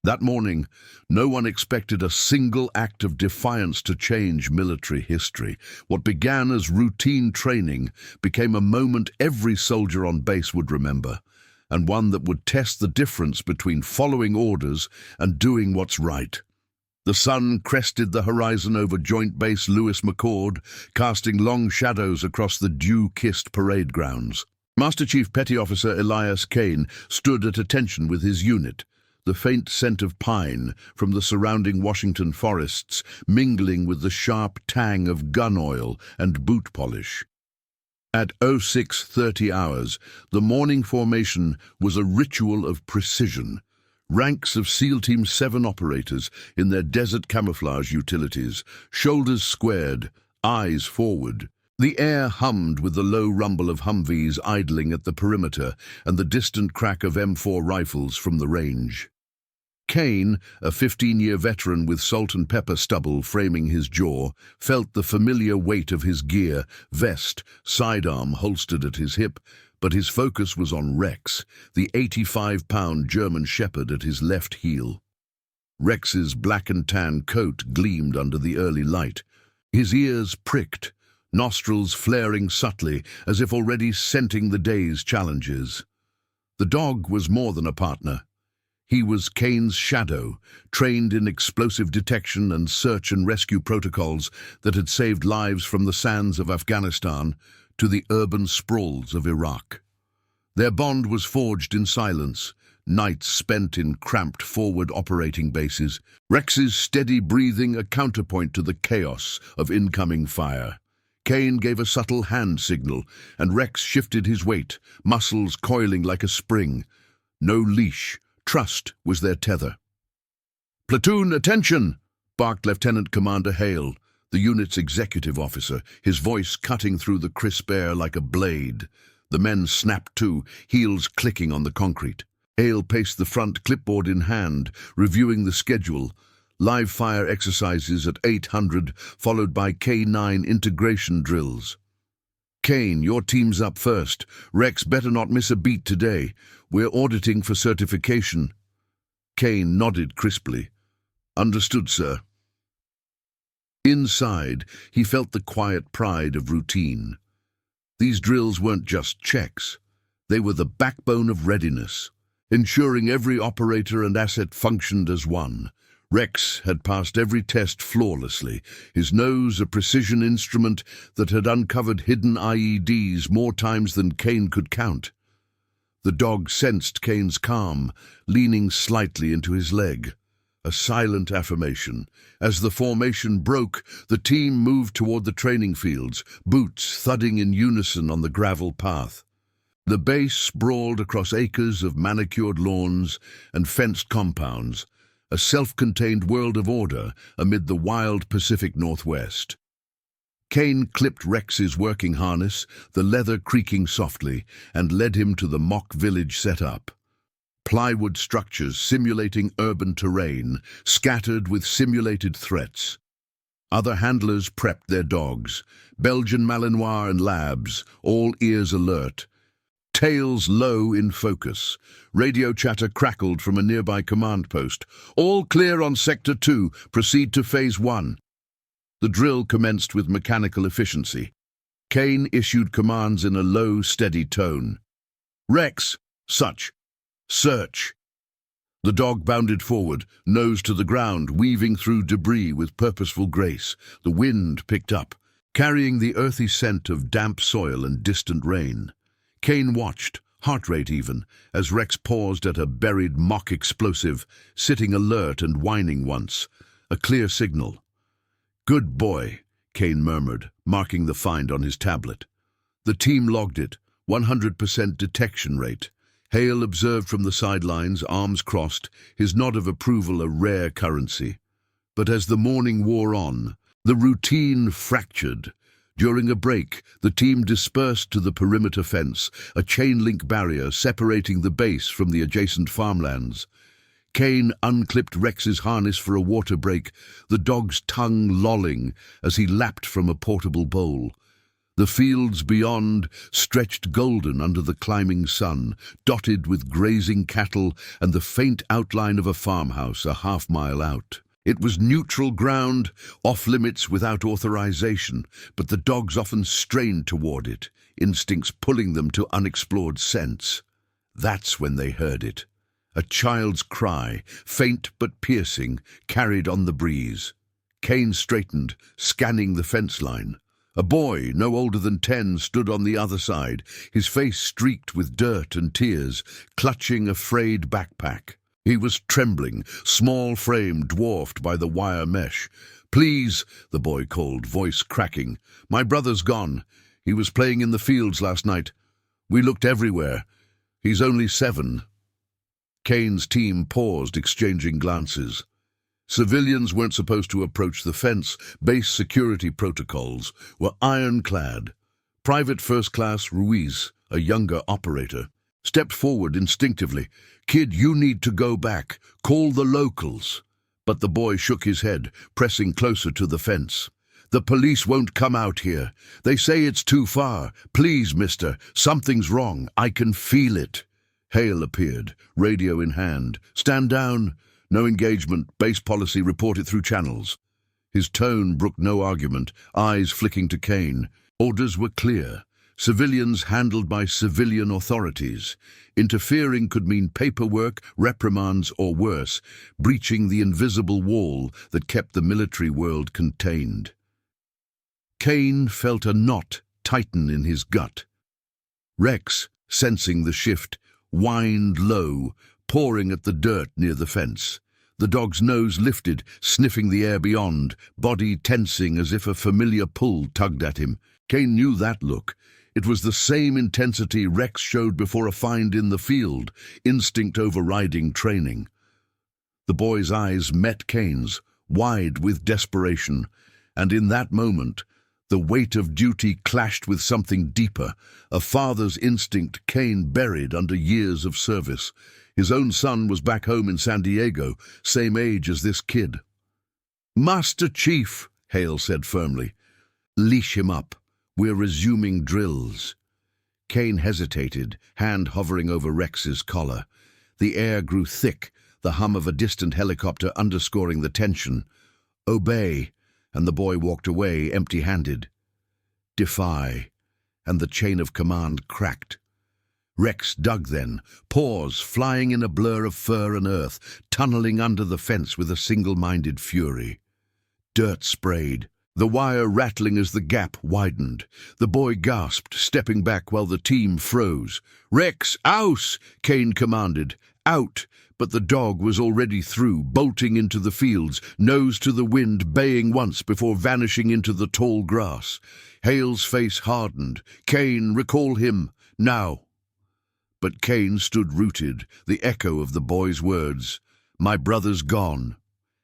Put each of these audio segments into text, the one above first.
That morning, no one expected a single act of defiance to change military history. What began as routine training became a moment every soldier on base would remember, and one that would test the difference between following orders and doing what's right. The sun crested the horizon over Joint Base Lewis McChord, casting long shadows across the dew-kissed parade grounds. Master Chief Petty Officer Elias Kane stood at attention with his unit, the faint scent of pine from the surrounding Washington forests mingling with the sharp tang of gun oil and boot polish. At 06:30 hours, the morning formation was a ritual of precision. Ranks of SEAL Team 7 operators in their desert camouflage utilities, shoulders squared, eyes forward. The air hummed with the low rumble of Humvees idling at the perimeter and the distant crack of M4 rifles from the range. Kane, a 15-year veteran with salt and pepper stubble framing his jaw, felt the familiar weight of his gear, vest, sidearm holstered at his hip, but his focus was on Rex, the 85-pound German shepherd at his left heel. Rex's black and tan coat gleamed under the early light. His ears pricked, nostrils flaring subtly as if already scenting the day's challenges. The dog was more than a partner. He was Kane's shadow, trained in explosive detection and search and rescue protocols that had saved lives from the sands of Afghanistan to the urban sprawls of Iraq. Their bond was forged in silence, nights spent in cramped forward operating bases, Rex's steady breathing a counterpoint to the chaos of incoming fire. Kane gave a subtle hand signal, and Rex shifted his weight, muscles coiling like a spring. No leash. Trust was their tether. "Platoon, attention!" barked Lieutenant Commander Hale, the unit's executive officer, his voice cutting through the crisp air like a blade. The men snapped to, heels clicking on the concrete. Hale paced the front, clipboard in hand, reviewing the schedule. Live fire exercises at 800, followed by K9 integration drills. "Kane, your team's up first. Rex better not miss a beat today. We're auditing for certification." Kane nodded crisply. "Understood, sir." Inside, he felt the quiet pride of routine. These drills weren't just checks. They were the backbone of readiness, ensuring every operator and asset functioned as one. Rex had passed every test flawlessly, his nose a precision instrument that had uncovered hidden IEDs more times than Kane could count. The dog sensed Kane's calm, leaning slightly into his leg. A silent affirmation. As the formation broke, the team moved toward the training fields, boots thudding in unison on the gravel path. The base sprawled across acres of manicured lawns and fenced compounds, a self-contained world of order amid the wild Pacific Northwest. Kane clipped Rex's working harness, the leather creaking softly, and led him to the mock village set up. Plywood structures simulating urban terrain, scattered with simulated threats. Other handlers prepped their dogs, Belgian Malinois and Labs, all ears alert. Tails low in focus. Radio chatter crackled from a nearby command post. "All clear on Sector 2. Proceed to Phase 1. The drill commenced with mechanical efficiency. Kane issued commands in a low, steady tone. "Rex, such. Search." The dog bounded forward, nose to the ground, weaving through debris with purposeful grace. The wind picked up, carrying the earthy scent of damp soil and distant rain. Kane watched, heart rate even, as Rex paused at a buried mock explosive, sitting alert and whining once. A clear signal. "Good boy," Kane murmured, marking the find on his tablet. The team logged it, 100% detection rate. Hale observed from the sidelines, arms crossed, his nod of approval a rare currency. But as the morning wore on, the routine fractured. During a break, the team dispersed to the perimeter fence, a chain-link barrier separating the base from the adjacent farmlands. Kane unclipped Rex's harness for a water break, the dog's tongue lolling as he lapped from a portable bowl. The fields beyond stretched golden under the climbing sun, dotted with grazing cattle and the faint outline of a farmhouse a half-mile out. It was neutral ground, off-limits without authorization, but the dogs often strained toward it, instincts pulling them to unexplored scents. That's when they heard it. A child's cry, faint but piercing, carried on the breeze. Kane straightened, scanning the fence line. A boy, no older than 10, stood on the other side, his face streaked with dirt and tears, clutching a frayed backpack. He was trembling, small frame dwarfed by the wire mesh. "Please," the boy called, voice cracking. "My brother's gone. He was playing in the fields last night. We looked everywhere. He's only 7. Kane's team paused, exchanging glances. Civilians weren't supposed to approach the fence. Base security protocols were ironclad. Private First Class Ruiz, a younger operator, stepped forward instinctively. "Kid, you need to go back. Call the locals." But the boy shook his head, pressing closer to the fence. "The police won't come out here. They say it's too far. Please, mister, something's wrong. I can feel it." Hale appeared, radio in hand. "Stand down. No engagement. Base policy. Report it through channels." His tone brooked no argument, eyes flicking to Kane. Orders were clear. Civilians handled by civilian authorities. Interfering could mean paperwork, reprimands, or worse, breaching the invisible wall that kept the military world contained. Kane felt a knot tighten in his gut. Rex, sensing the shift, whined low, pawing at the dirt near the fence. The dog's nose lifted, sniffing the air beyond, body tensing as if a familiar pull tugged at him. Kane knew that look. It was the same intensity Rex showed before a find in the field, instinct overriding training. The boy's eyes met Kane's, wide with desperation, and in that moment, the weight of duty clashed with something deeper, a father's instinct Kane buried under years of service. His own son was back home in San Diego, same age as this kid. "Master Chief," Hale said firmly, "leash him up. We're resuming drills." Kane hesitated, hand hovering over Rex's collar. The air grew thick, the hum of a distant helicopter underscoring the tension. "Obey," and the boy walked away empty-handed. "Defy," and the chain of command cracked. Rex dug then, paws flying in a blur of fur and earth, tunneling under the fence with a single-minded fury. Dirt sprayed, the wire rattling as the gap widened. The boy gasped, stepping back while the team froze. "Rex, ouse!" Kane commanded. "Out!" But the dog was already through, bolting into the fields, nose to the wind, baying once before vanishing into the tall grass. Hale's face hardened. "Kane, recall him, now." But Kane stood rooted, the echo of the boy's words. "My brother's gone,"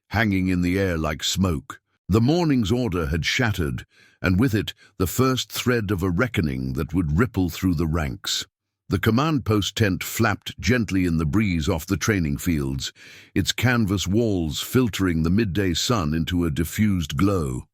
hanging in the air like smoke. The morning's order had shattered, and with it the first thread of a reckoning that would ripple through the ranks. The command post tent flapped gently in the breeze off the training fields, its canvas walls filtering the midday sun into a diffused glow.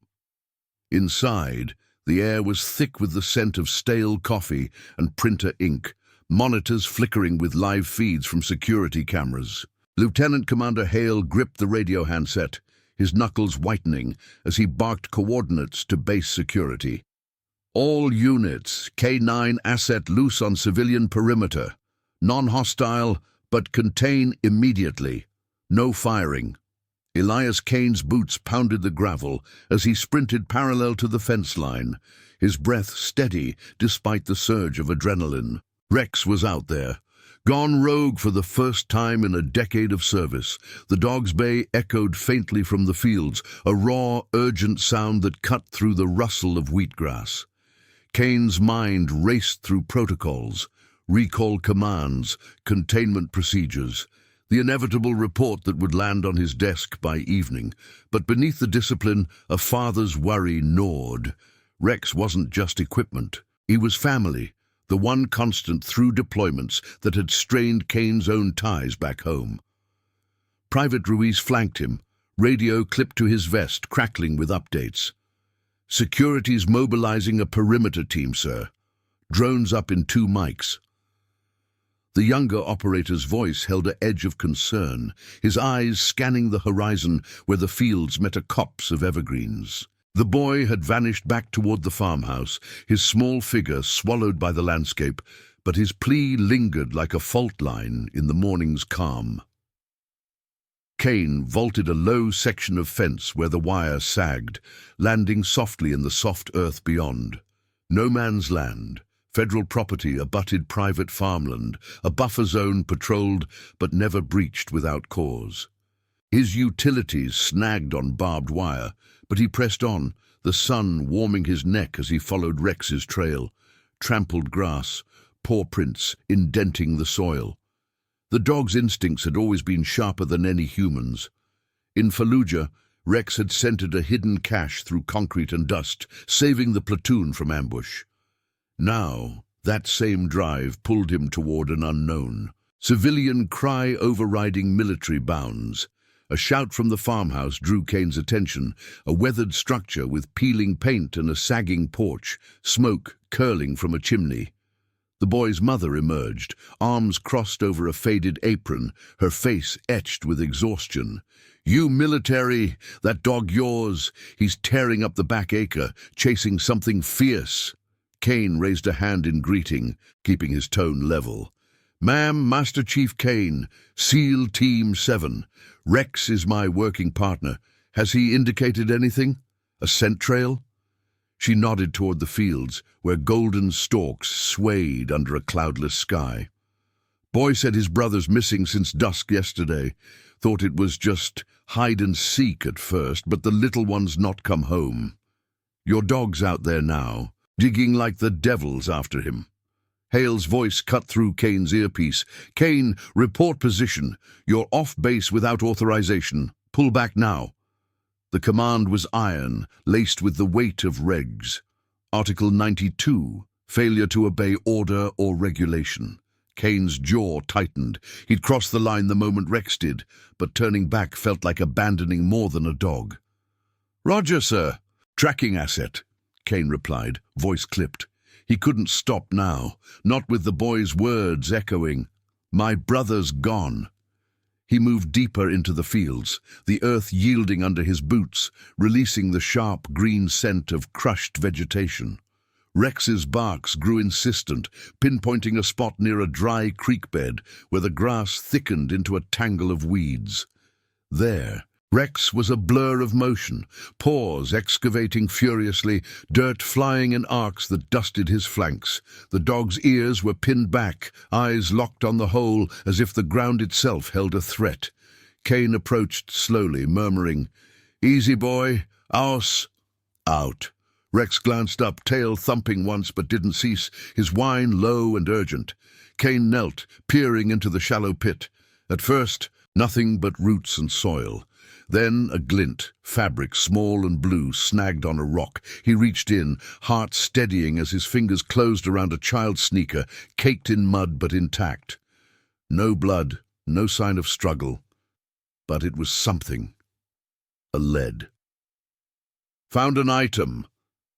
Inside, the air was thick with the scent of stale coffee and printer ink, monitors flickering with live feeds from security cameras. Lieutenant Commander Hale gripped the radio handset, his knuckles whitening as he barked coordinates to base security. "All units, K9 asset loose on civilian perimeter. Non-hostile, but contain immediately. No firing." Elias Kane's boots pounded the gravel as he sprinted parallel to the fence line, his breath steady despite the surge of adrenaline. Rex was out there, gone rogue for the first time in a decade of service. The dog's bay echoed faintly from the fields, a raw, urgent sound that cut through the rustle of wheatgrass. Kane's mind raced through protocols, recall commands, containment procedures, the inevitable report that would land on his desk by evening. But beneath the discipline, a father's worry gnawed. Rex wasn't just equipment. He was family, the one constant through deployments that had strained Kane's own ties back home. Private Ruiz flanked him, radio clipped to his vest, crackling with updates. Security's mobilizing a perimeter team, sir. Drones up in 2 mics. The younger operator's voice held an edge of concern, his eyes scanning the horizon where the fields met a copse of evergreens. The boy had vanished back toward the farmhouse, his small figure swallowed by the landscape, but his plea lingered like a fault line in the morning's calm. Kane vaulted a low section of fence where the wire sagged, landing softly in the soft earth beyond. No man's land. Federal property abutted private farmland, a buffer zone patrolled but never breached without cause. His utilities snagged on barbed wire, but he pressed on, the sun warming his neck as he followed Rex's trail. Trampled grass, paw prints indenting the soil. The dog's instincts had always been sharper than any human's. In Fallujah, Rex had scented a hidden cache through concrete and dust, saving the platoon from ambush. Now, that same drive pulled him toward an unknown. Civilian cry overriding military bounds. A shout from the farmhouse drew Kane's attention, a weathered structure with peeling paint and a sagging porch, smoke curling from a chimney. The boy's mother emerged, arms crossed over a faded apron, her face etched with exhaustion. "You military, that dog yours. He's tearing up the back acre, chasing something fierce." Kane raised a hand in greeting, keeping his tone level. "Ma'am, Master Chief Kane, SEAL Team 7. Rex is my working partner. Has he indicated anything? A scent trail?" She nodded toward the fields, where golden stalks swayed under a cloudless sky. "Boy said his brother's missing since dusk yesterday. Thought it was just hide and seek at first, but the little one's not come home. Your dog's out there now, digging like the devil's after him." Hale's voice cut through Kane's earpiece. "Kane, report position. You're off base without authorization. Pull back now." The command was iron, laced with the weight of regs. Article 92, failure to obey order or regulation. Kane's jaw tightened. He'd crossed the line the moment Rex did, but turning back felt like abandoning more than a dog. "Roger, sir. Tracking asset," Kane replied, voice clipped. He couldn't stop now, not with the boy's words echoing. "My brother's gone." He moved deeper into the fields, the earth yielding under his boots, releasing the sharp green scent of crushed vegetation. Rex's barks grew insistent, pinpointing a spot near a dry creek bed where the grass thickened into a tangle of weeds. There, Rex was a blur of motion, paws excavating furiously, dirt flying in arcs that dusted his flanks. The dog's ears were pinned back, eyes locked on the hole as if the ground itself held a threat. Kane approached slowly, murmuring, "Easy, boy. Aus." Out. Rex glanced up, tail thumping once but didn't cease, his whine low and urgent. Kane knelt, peering into the shallow pit. At first, nothing but roots and soil. Then a glint, fabric small and blue, snagged on a rock. He reached in, heart steadying as his fingers closed around a child's sneaker, caked in mud but intact. No blood, no sign of struggle. But it was something. A lead. "Found an item,"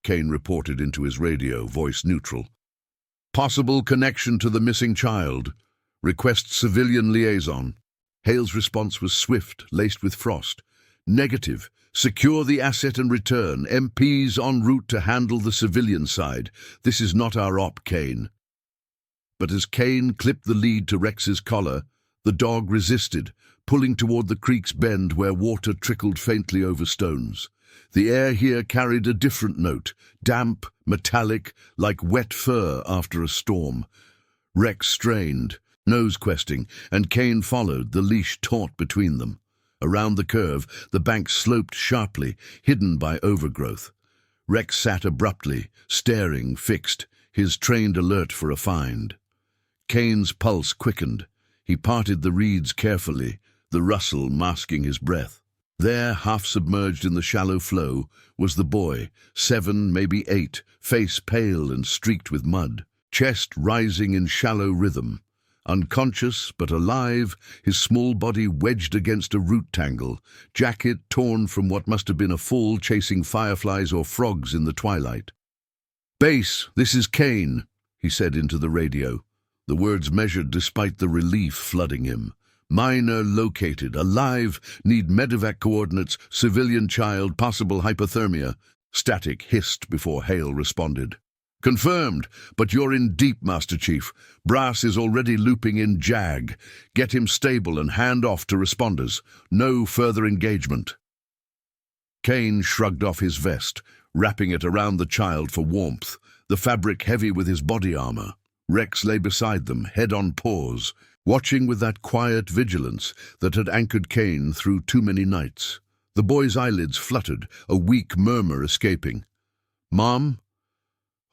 Kane reported into his radio, voice neutral. "Possible connection to the missing child. Request civilian liaison." Hale's response was swift, laced with frost. "Negative. Secure the asset and return. MPs en route to handle the civilian side. This is not our op, Kane." But as Kane clipped the lead to Rex's collar, the dog resisted, pulling toward the creek's bend where water trickled faintly over stones. The air here carried a different note, damp, metallic, like wet fur after a storm. Rex strained, nose questing, and Kane followed, the leash taut between them. Around the curve, the bank sloped sharply, hidden by overgrowth. Rex sat abruptly, staring, fixed, his trained alert for a find. Kane's pulse quickened. He parted the reeds carefully, the rustle masking his breath. There, half submerged in the shallow flow, was the boy, 7, maybe 8, face pale and streaked with mud, chest rising in shallow rhythm. Unconscious but alive, his small body wedged against a root tangle, jacket torn from what must have been a fall chasing fireflies or frogs in the twilight. "Base, this is Kane," he said into the radio. The words measured despite the relief flooding him. "Minor located, alive, need medevac coordinates, civilian child, possible hypothermia." Static hissed before Hale responded. "Confirmed, but you're in deep, Master Chief. Brass is already looping in JAG. Get him stable and hand off to responders. No further engagement." Kane shrugged off his vest, wrapping it around the child for warmth, the fabric heavy with his body armor. Rex lay beside them, head on paws, watching with that quiet vigilance that had anchored Kane through too many nights. The boy's eyelids fluttered, a weak murmur escaping. "Mom?"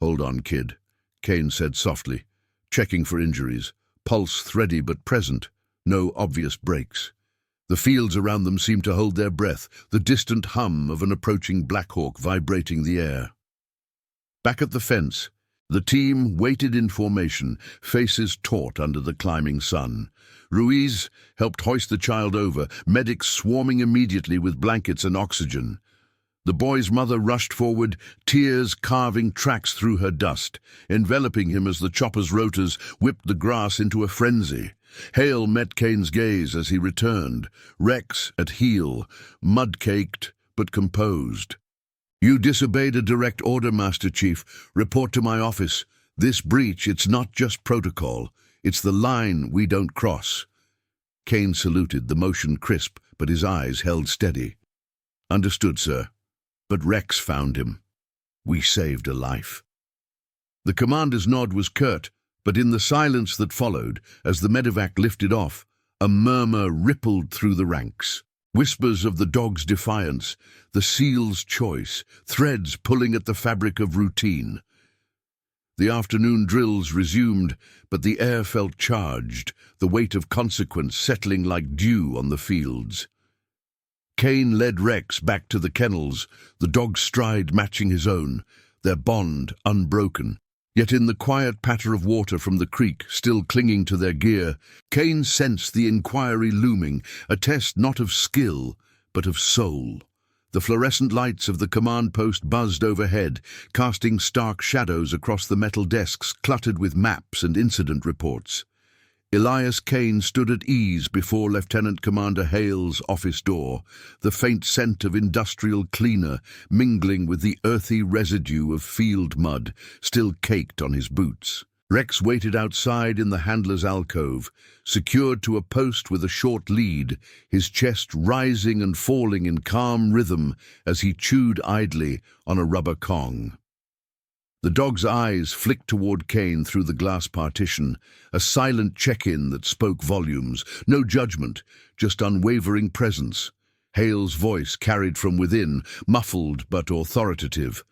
"Hold on, kid," Kane said softly, checking for injuries. Pulse thready but present, no obvious breaks. The fields around them seemed to hold their breath, the distant hum of an approaching Blackhawk vibrating the air. Back at the fence, the team waited in formation, faces taut under the climbing sun. Ruiz helped hoist the child over, medics swarming immediately with blankets and oxygen. The boy's mother rushed forward, tears carving tracks through her dust, enveloping him as the chopper's rotors whipped the grass into a frenzy. Hale met Kane's gaze as he returned, Rex at heel, mud-caked but composed. "You disobeyed a direct order, Master Chief. Report to my office. This breach, it's not just protocol. It's the line we don't cross." Kane saluted, the motion crisp, but his eyes held steady. "Understood, sir. But Rex found him. We saved a life." The commander's nod was curt, but in the silence that followed, as the medevac lifted off, a murmur rippled through the ranks. Whispers of the dog's defiance, the SEAL's choice, threads pulling at the fabric of routine. The afternoon drills resumed, but the air felt charged, the weight of consequence settling like dew on the fields. Kane led Rex back to the kennels, the dog's stride matching his own, their bond unbroken. Yet in the quiet patter of water from the creek, still clinging to their gear, Kane sensed the inquiry looming, a test not of skill, but of soul. The fluorescent lights of the command post buzzed overhead, casting stark shadows across the metal desks cluttered with maps and incident reports. Elias Kane stood at ease before Lieutenant Commander Hale's office door, the faint scent of industrial cleaner mingling with the earthy residue of field mud still caked on his boots. Rex waited outside in the handler's alcove, secured to a post with a short lead, his chest rising and falling in calm rhythm as he chewed idly on a rubber Kong. The dog's eyes flicked toward Kane through the glass partition, a silent check-in that spoke volumes. No judgment, just unwavering presence. Hale's voice carried from within, muffled but authoritative.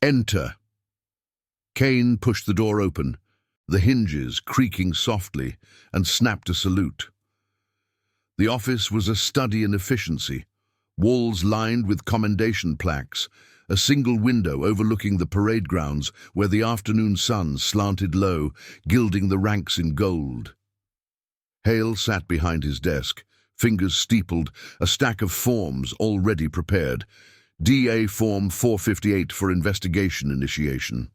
"Enter." Kane pushed the door open, the hinges creaking softly, and snapped a salute. The office was a study in efficiency, walls lined with commendation plaques, a single window overlooking the parade grounds where the afternoon sun slanted low, gilding the ranks in gold. Hale sat behind his desk, fingers steepled, a stack of forms already prepared. DA Form 458 for investigation initiation.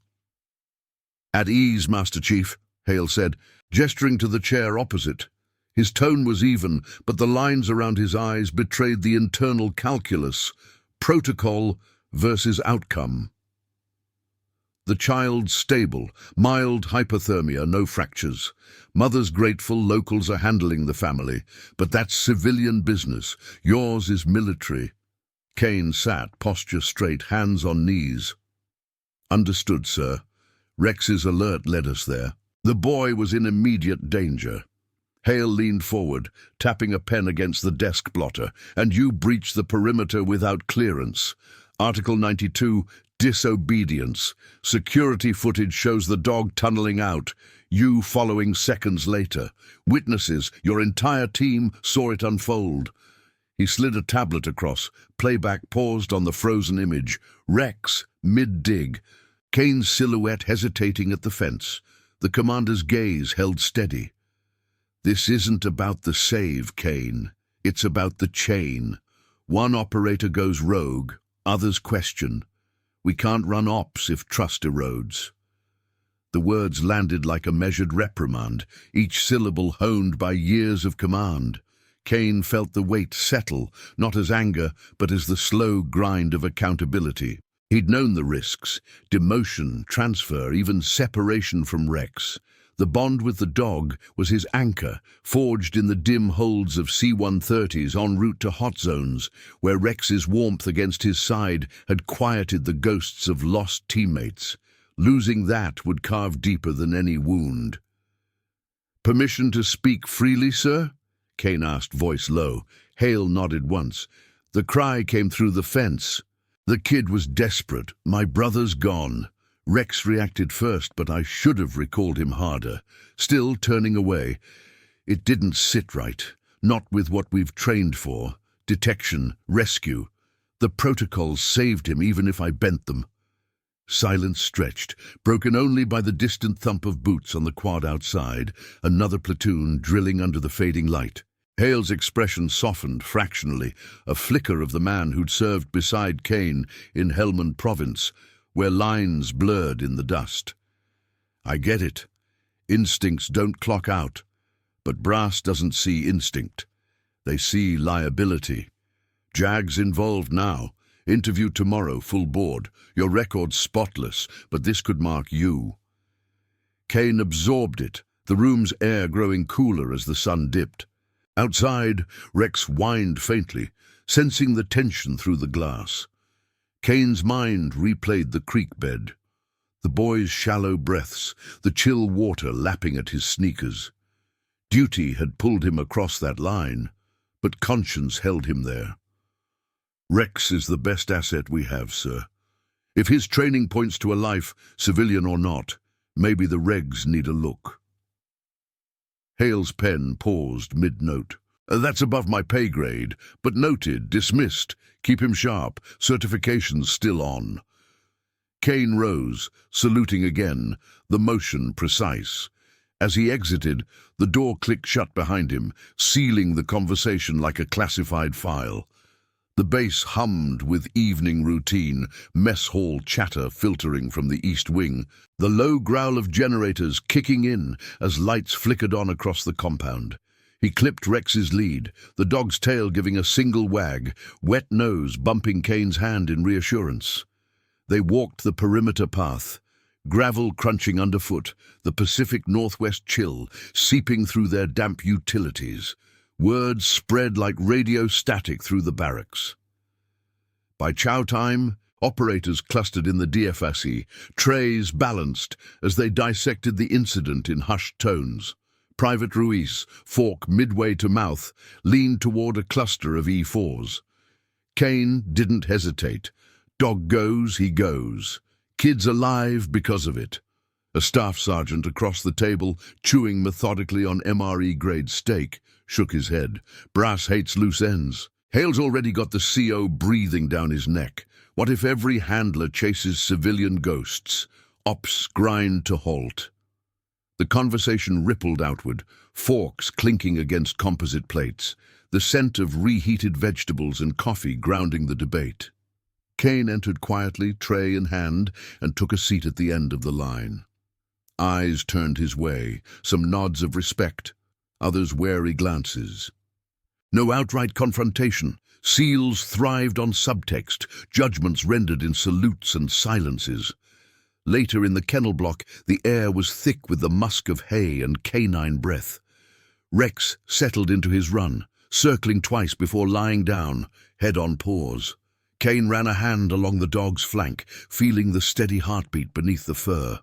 "At ease, Master Chief," Hale said, gesturing to the chair opposite. His tone was even, but the lines around his eyes betrayed the internal calculus. Protocol versus outcome. The child stable, mild hypothermia, no fractures. Mother's grateful, locals are handling the family, but that's civilian business. Yours is military. Kane sat, posture straight, hands on knees. "Understood, sir. Rex's alert led us there." The boy was in immediate danger. Hale leaned forward, tapping a pen against the desk blotter. "And you breached the perimeter without clearance. Article 92, disobedience. Security footage shows the dog tunneling out, you following seconds later. Witnesses, your entire team, saw it unfold." He slid a tablet across, playback paused on the frozen image. Rex, mid-dig, Kane's silhouette hesitating at the fence. The commander's gaze held steady. This isn't about the save, Kane. It's about the chain. One operator goes rogue, others question. We can't run ops if trust erodes. The words landed like a measured reprimand, each syllable honed by years of command. Kane felt the weight settle, not as anger, but as the slow grind of accountability. He'd known the risks: demotion, transfer, even separation from Rex. The bond with the dog was his anchor, forged in the dim holds of C-130s en route to hot zones, where Rex's warmth against his side had quieted the ghosts of lost teammates. Losing that would carve deeper than any wound. "Permission to speak freely, sir?" Kane asked, voice low. Hale nodded once. The cry came through the fence. The kid was desperate. "My brother's gone." Rex reacted first, but I should have recalled him harder. Still turning away. It didn't sit right. Not with what we've trained for. Detection, rescue. The protocols saved him even if I bent them. Silence stretched, broken only by the distant thump of boots on the quad outside, another platoon drilling under the fading light. Hale's expression softened fractionally, a flicker of the man who'd served beside Kane in Helmand Province, where lines blurred in the dust. "I get it. Instincts don't clock out. But Brass doesn't see instinct. They see liability. Jag's involved now. Interview tomorrow, full board. Your record's spotless, but this could mark you." Kane absorbed it, the room's air growing cooler as the sun dipped. Outside, Rex whined faintly, sensing the tension through the glass. Kane's mind replayed the creek bed. The boy's shallow breaths, the chill water lapping at his sneakers. Duty had pulled him across that line, but conscience held him there. "Rex is the best asset we have, sir. If his training points to a life, civilian or not, maybe the regs need a look." Hale's pen paused mid-note. "That's above my pay grade, but noted, dismissed. Keep him sharp, certification's still on." Kane rose, saluting again, the motion precise. As he exited, the door clicked shut behind him, sealing the conversation like a classified file. The base hummed with evening routine, mess hall chatter filtering from the east wing, the low growl of generators kicking in as lights flickered on across the compound. He clipped Rex's lead, the dog's tail giving a single wag, wet nose bumping Kane's hand in reassurance. They walked the perimeter path, gravel crunching underfoot, the Pacific Northwest chill seeping through their damp utilities. Words spread like radio static through the barracks. By chow time, operators clustered in the DFSE, trays balanced as they dissected the incident in hushed tones. Private Ruiz, fork midway to mouth, leaned toward a cluster of E4s. Kane didn't hesitate. Dog goes, he goes. Kid's alive because of it. A staff sergeant across the table, chewing methodically on MRE-grade steak, shook his head. "Brass hates loose ends. Hale's already got the CO breathing down his neck. What if every handler chases civilian ghosts? Ops grind to halt." The conversation rippled outward, forks clinking against composite plates, the scent of reheated vegetables and coffee grounding the debate. Kane entered quietly, tray in hand, and took a seat at the end of the line. Eyes turned his way, some nods of respect, others wary glances. No outright confrontation. SEALs thrived on subtext, judgments rendered in salutes and silences. Later in the kennel block, the air was thick with the musk of hay and canine breath. Rex settled into his run, circling twice before lying down, head on paws. Kane ran a hand along the dog's flank, feeling the steady heartbeat beneath the fur.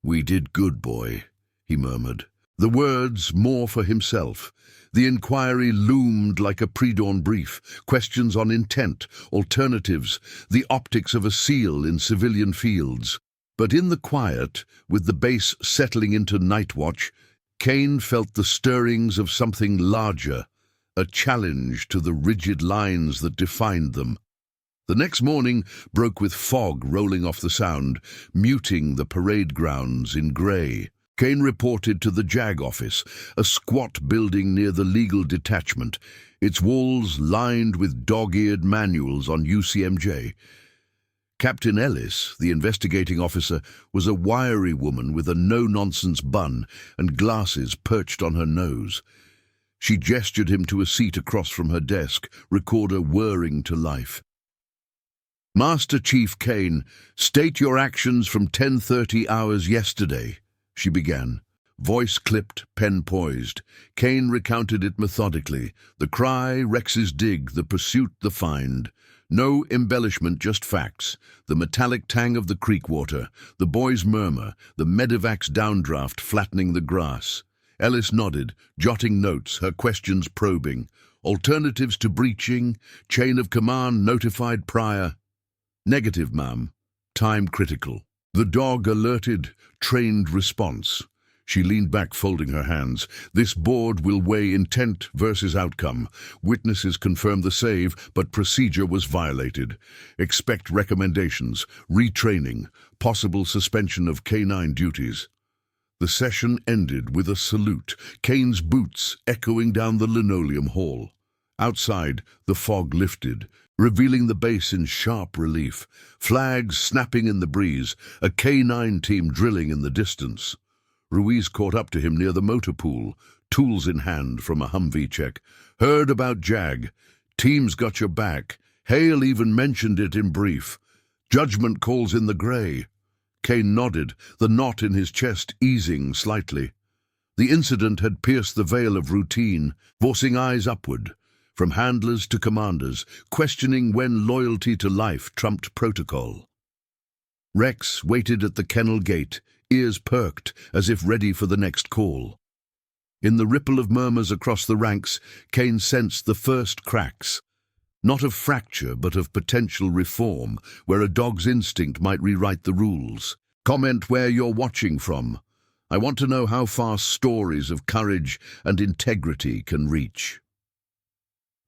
"We did good, boy," he murmured. The words more for himself. The inquiry loomed like a pre-dawn brief, questions on intent, alternatives, the optics of a SEAL in civilian fields. But in the quiet, with the base settling into night watch, Kane felt the stirrings of something larger, a challenge to the rigid lines that defined them. The next morning broke with fog rolling off the sound, muting the parade grounds in grey. Kane reported to the JAG office, a squat building near the legal detachment, its walls lined with dog-eared manuals on UCMJ. Captain Ellis, the investigating officer, was a wiry woman with a no-nonsense bun and glasses perched on her nose. She gestured him to a seat across from her desk, recorder whirring to life. "Master Chief Kane, state your actions from 10:30 hours yesterday," she began. Voice clipped, pen poised. Kane recounted it methodically. The cry, Rex's dig, the pursuit, the find. No embellishment, just facts. The metallic tang of the creek water, the boy's murmur, the medevac's downdraft flattening the grass. Ellis nodded, jotting notes, her questions probing. Alternatives to breaching, chain of command notified prior. Negative, ma'am. Time critical. The dog alerted, trained response. She leaned back, folding her hands. This board will weigh intent versus outcome. Witnesses confirmed the save, but procedure was violated. Expect recommendations, retraining, possible suspension of canine duties. The session ended with a salute, Kane's boots echoing down the linoleum hall. Outside, the fog lifted, revealing the base in sharp relief. Flags snapping in the breeze, a K9 team drilling in the distance. Ruiz caught up to him near the motor pool, tools in hand from a Humvee check. "Heard about JAG. Team's got your back. Hale even mentioned it in brief. Judgment calls in the grey." Kane nodded, the knot in his chest easing slightly. The incident had pierced the veil of routine, forcing eyes upward, from handlers to commanders, questioning when loyalty to life trumped protocol. Rex waited at the kennel gate, ears perked as if ready for the next call. In the ripple of murmurs across the ranks, Kane sensed the first cracks. Not of fracture, but of potential reform, where a dog's instinct might rewrite the rules. Comment where you're watching from. I want to know how far stories of courage and integrity can reach.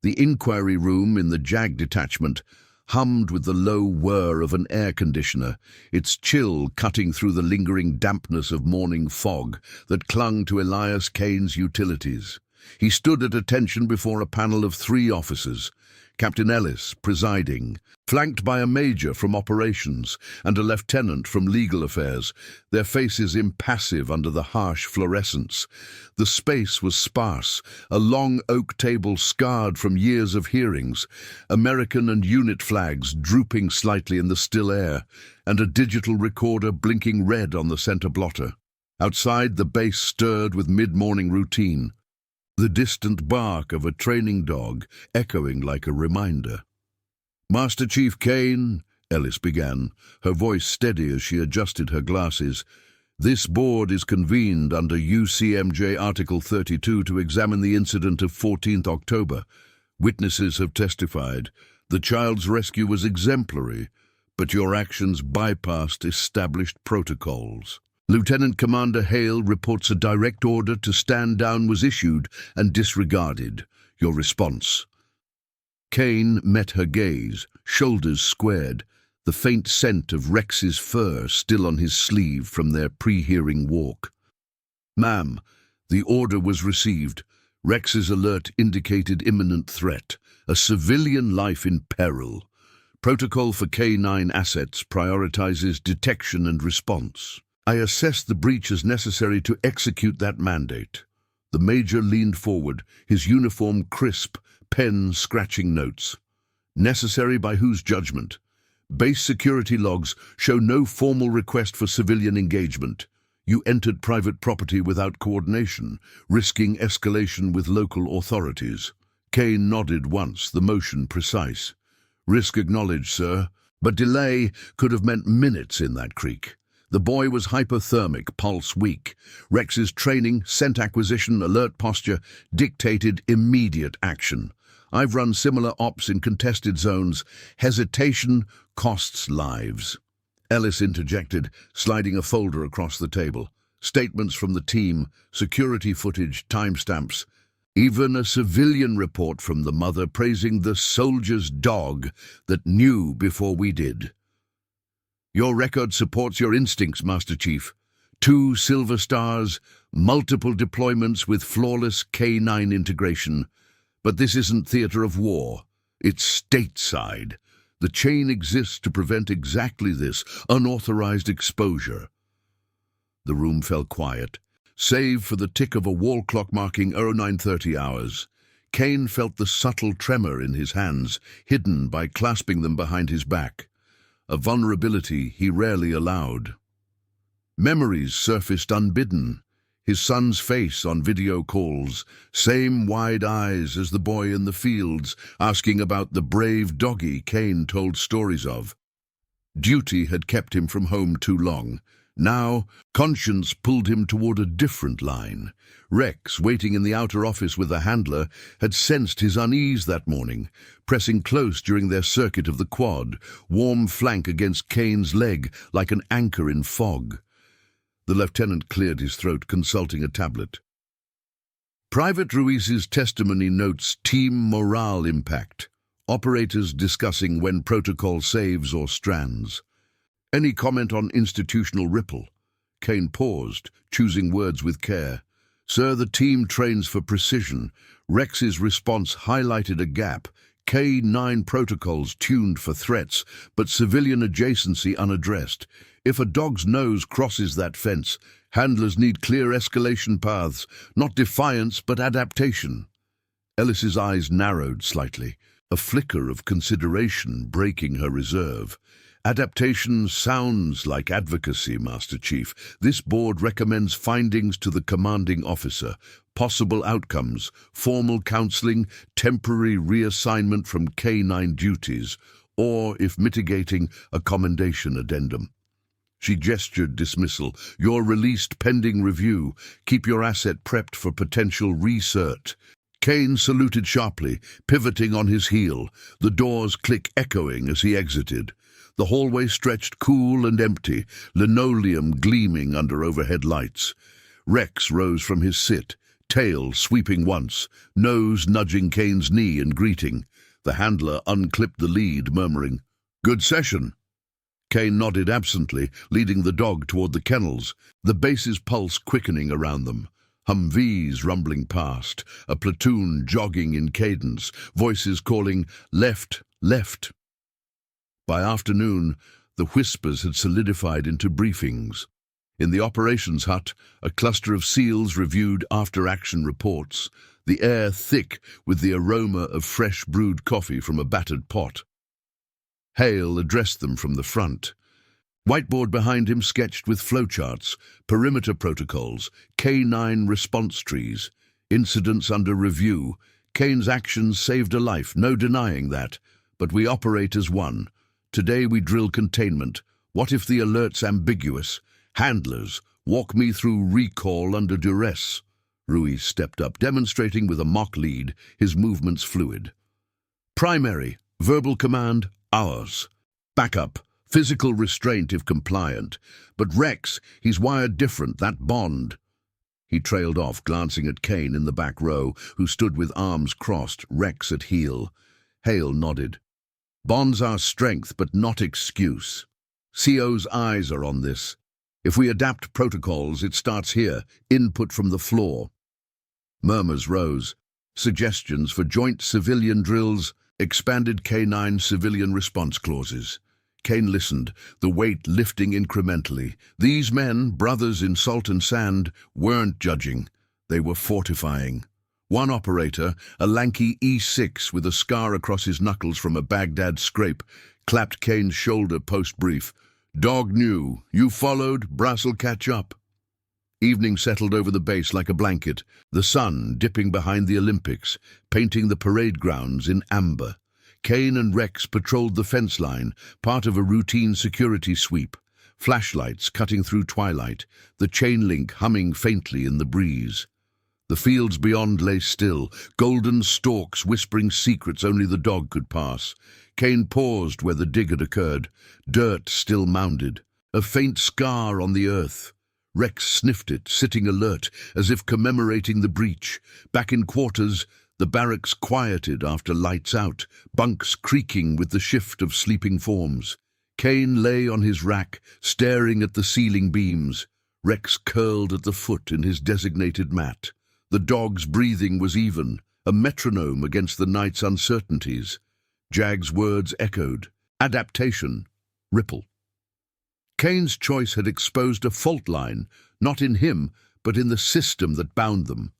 The inquiry room in the JAG detachment hummed with the low whir of an air conditioner, its chill cutting through the lingering dampness of morning fog that clung to Elias Kane's utilities. He stood at attention before a panel of 3 officers, Captain Ellis presiding, flanked by a major from operations and a lieutenant from legal affairs, their faces impassive under the harsh fluorescence. The space was sparse, a long oak table scarred from years of hearings, American and unit flags drooping slightly in the still air, and a digital recorder blinking red on the center blotter. Outside, the base stirred with mid-morning routine, the distant bark of a training dog echoing like a reminder. "Master Chief Kane," Ellis began, her voice steady as she adjusted her glasses, "this board is convened under UCMJ Article 32 to examine the incident of 14th October. Witnesses have testified. The child's rescue was exemplary, but your actions bypassed established protocols. Lieutenant Commander Hale reports a direct order to stand down was issued and disregarded. Your response?" Kane met her gaze, shoulders squared, the faint scent of Rex's fur still on his sleeve from their pre-hearing walk. "Ma'am, the order was received. Rex's alert indicated imminent threat, a civilian life in peril. Protocol for K9 assets prioritizes detection and response. I assessed the breach as necessary to execute that mandate." The major leaned forward, his uniform crisp, pen scratching notes. "Necessary by whose judgment? Base security logs show no formal request for civilian engagement. You entered private property without coordination, risking escalation with local authorities." Kane nodded once, the motion precise. "Risk acknowledged, sir, but delay could have meant minutes in that creek. The boy was hypothermic, pulse weak. Rex's training, scent acquisition, alert posture dictated immediate action. I've run similar ops in contested zones. Hesitation costs lives." Ellis interjected, sliding a folder across the table. Statements from the team, security footage, timestamps. Even a civilian report from the mother praising the soldier's dog that knew before we did. "Your record supports your instincts, Master Chief. 2 silver stars, multiple deployments with flawless K9 integration. But this isn't theater of war. It's stateside. The chain exists to prevent exactly this unauthorized exposure. The room fell quiet, save for the tick of a wall clock marking 0930 hours. Kane felt the subtle tremor in his hands, hidden by clasping them behind his back, a vulnerability he rarely allowed. Memories surfaced unbidden. His son's face on video calls, same wide eyes as the boy in the fields, asking about the brave doggy Kane told stories of. Duty had kept him from home too long. Now, conscience pulled him toward a different line. Rex, waiting in the outer office with the handler, had sensed his unease that morning, pressing close during their circuit of the quad, warm flank against Kane's leg like an anchor in fog. The lieutenant cleared his throat, consulting a tablet. Private Ruiz's testimony notes team morale impact. Operators discussing when protocol saves or strands. Any comment on institutional ripple? Kane paused, choosing words with care. Sir, the team trains for precision. Rex's response highlighted a gap. K9 protocols tuned for threats, but civilian adjacency unaddressed. If a dog's nose crosses that fence, handlers need clear escalation paths, not defiance but adaptation. Ellis's eyes narrowed slightly, a flicker of consideration breaking her reserve. Adaptation sounds like advocacy, Master Chief. This board recommends findings to the commanding officer, possible outcomes, formal counseling, temporary reassignment from K9 duties, or, if mitigating, a commendation addendum. She gestured dismissal. You're released pending review. Keep your asset prepped for potential research. Kane saluted sharply, pivoting on his heel, the door's click echoing as he exited. The hallway stretched cool and empty, linoleum gleaming under overhead lights. Rex rose from his sit, tail sweeping once, nose nudging Kane's knee in greeting. The handler unclipped the lead, murmuring, "Good session." Kane nodded absently, leading the dog toward the kennels, the base's pulse quickening around them. Humvees rumbling past, a platoon jogging in cadence, voices calling, "Left, left." By afternoon, the whispers had solidified into briefings. In the operations hut, a cluster of SEALs reviewed after-action reports, the air thick with the aroma of fresh brewed coffee from a battered pot. Hale addressed them from the front. Whiteboard behind him sketched with flowcharts, perimeter protocols, K9 response trees, incidents under review. Kane's actions saved a life, no denying that. But we operate as one. Today we drill containment. What if the alert's ambiguous? Handlers, walk me through recall under duress. Ruiz stepped up, demonstrating with a mock lead, his movements fluid. Primary, verbal command, ours. Backup, physical restraint if compliant. But Rex, he's wired different, that bond. He trailed off, glancing at Kane in the back row, who stood with arms crossed, Rex at heel. Hale nodded. Bonds are strength, but not excuse. CO's eyes are on this. If we adapt protocols, it starts here, input from the floor. Murmurs rose. Suggestions for joint civilian drills, expanded K9 civilian response clauses. Kane listened, the weight lifting incrementally. These men, brothers in salt and sand, weren't judging. They were fortifying. One operator, a lanky E6 with a scar across his knuckles from a Baghdad scrape, clapped Kane's shoulder post-brief. Dog knew. You followed, brass'll catch up. Evening settled over the base like a blanket, the sun dipping behind the Olympics, painting the parade grounds in amber. Kane and Rex patrolled the fence line, part of a routine security sweep. Flashlights cutting through twilight, the chain link humming faintly in the breeze. The fields beyond lay still, golden stalks whispering secrets only the dog could pass. Kane paused where the dig had occurred, dirt still mounded, a faint scar on the earth. Rex sniffed it, sitting alert, as if commemorating the breach. Back in quarters, the barracks quieted after lights out, bunks creaking with the shift of sleeping forms. Kane lay on his rack, staring at the ceiling beams. Rex curled at the foot in his designated mat. The dog's breathing was even, a metronome against the night's uncertainties. Jag's words echoed. Adaptation. Ripple. Kane's choice had exposed a fault line, not in him, but in the system that bound them.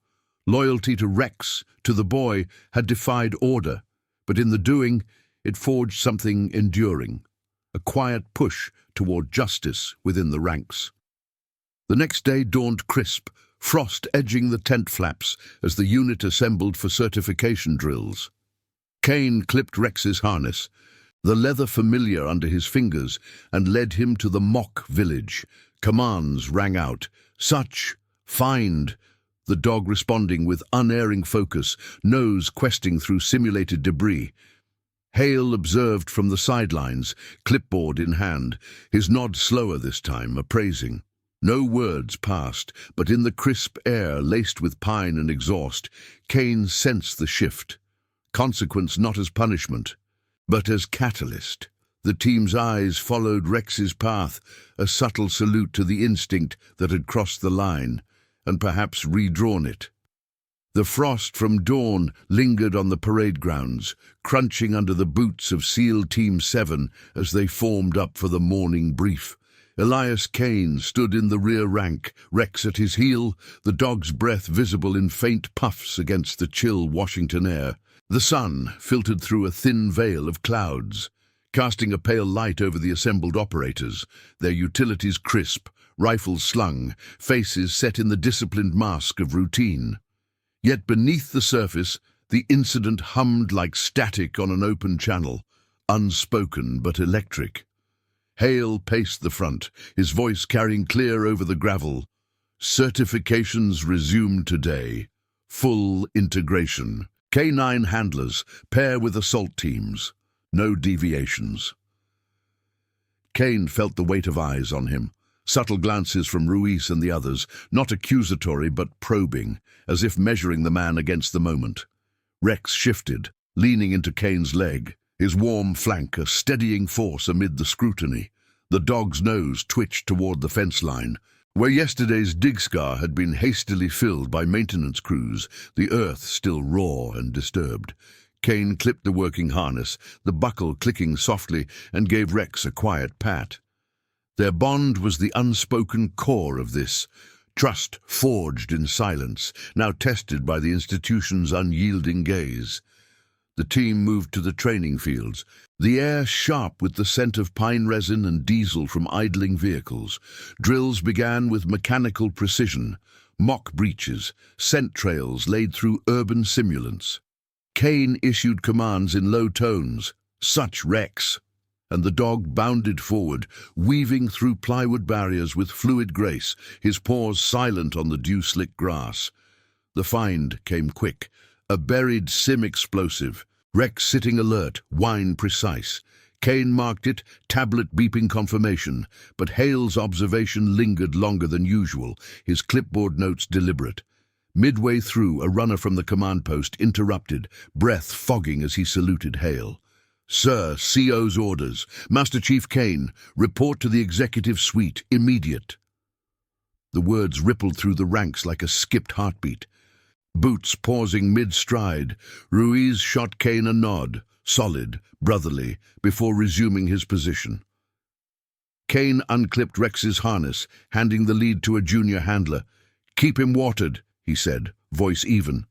Loyalty to Rex, to the boy, had defied order, but in the doing, it forged something enduring, a quiet push toward justice within the ranks. The next day dawned crisp, frost edging the tent flaps as the unit assembled for certification drills. Kane clipped Rex's harness, the leather familiar under his fingers, and led him to the mock village. Commands rang out. Such, find, the dog responding with unerring focus, nose questing through simulated debris. Hale observed from the sidelines, clipboard in hand, his nod slower this time, appraising. No words passed, but in the crisp air laced with pine and exhaust, Kane sensed the shift. Consequence not as punishment, but as catalyst. The team's eyes followed Rex's path, a subtle salute to the instinct that had crossed the line, and perhaps redrawn it. The frost from dawn lingered on the parade grounds, crunching under the boots of SEAL Team 7 as they formed up for the morning brief. Elias Kane stood in the rear rank, Rex at his heel, the dog's breath visible in faint puffs against the chill Washington air. The sun filtered through a thin veil of clouds, casting a pale light over the assembled operators, their utilities crisp, rifles slung, faces set in the disciplined mask of routine. Yet beneath the surface, the incident hummed like static on an open channel, unspoken but electric. Hale paced the front, his voice carrying clear over the gravel. Certifications resumed today. Full integration. K9 handlers pair with assault teams. No deviations. Kane felt the weight of eyes on him. Subtle glances from Ruiz and the others, not accusatory but probing, as if measuring the man against the moment. Rex shifted, leaning into Kane's leg, his warm flank a steadying force amid the scrutiny. The dog's nose twitched toward the fence line. Where yesterday's dig scar had been hastily filled by maintenance crews, the earth still raw and disturbed. Kane clipped the working harness, the buckle clicking softly, and gave Rex a quiet pat. Their bond was the unspoken core of this, trust forged in silence, now tested by the institution's unyielding gaze. The team moved to the training fields, the air sharp with the scent of pine resin and diesel from idling vehicles. Drills began with mechanical precision, mock breaches, scent trails laid through urban simulants. Kane issued commands in low tones, "Such Rex," and the dog bounded forward, weaving through plywood barriers with fluid grace, his paws silent on the dew-slick grass. The find came quick, a buried sim explosive. Rex sitting alert, whine precise. Kane marked it, tablet beeping confirmation, but Hale's observation lingered longer than usual, his clipboard notes deliberate. Midway through, a runner from the command post interrupted, breath fogging as he saluted Hale. "Sir, CO's orders. Master Chief Kane, report to the executive suite, immediate." The words rippled through the ranks like a skipped heartbeat. Boots pausing mid-stride, Ruiz shot Kane a nod, solid, brotherly, before resuming his position. Kane unclipped Rex's harness, handing the lead to a junior handler. "Keep him watered," he said, voice even.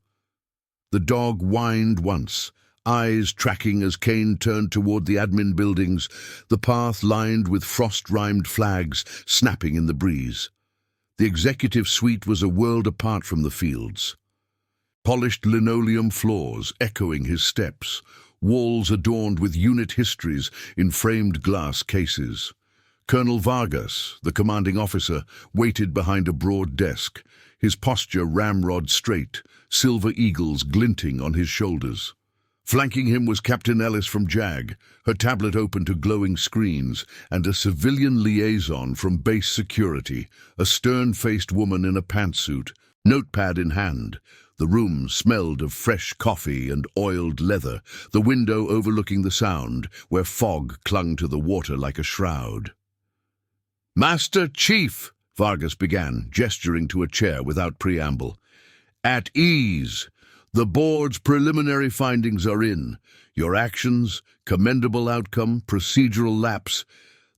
The dog whined once, eyes tracking as Kane turned toward the admin buildings, the path lined with frost-rimed flags snapping in the breeze. The executive suite was a world apart from the fields. Polished linoleum floors echoing his steps, walls adorned with unit histories in framed glass cases. Colonel Vargas, the commanding officer, waited behind a broad desk, his posture ramrod straight, silver eagles glinting on his shoulders. Flanking him was Captain Ellis from JAG, her tablet open to glowing screens, and a civilian liaison from base security, a stern-faced woman in a pantsuit, notepad in hand. The room smelled of fresh coffee and oiled leather, the window overlooking the sound, where fog clung to the water like a shroud. "Master Chief!" Vargas began, gesturing to a chair without preamble. At ease. The board's preliminary findings are in. Your actions, commendable outcome, procedural lapse.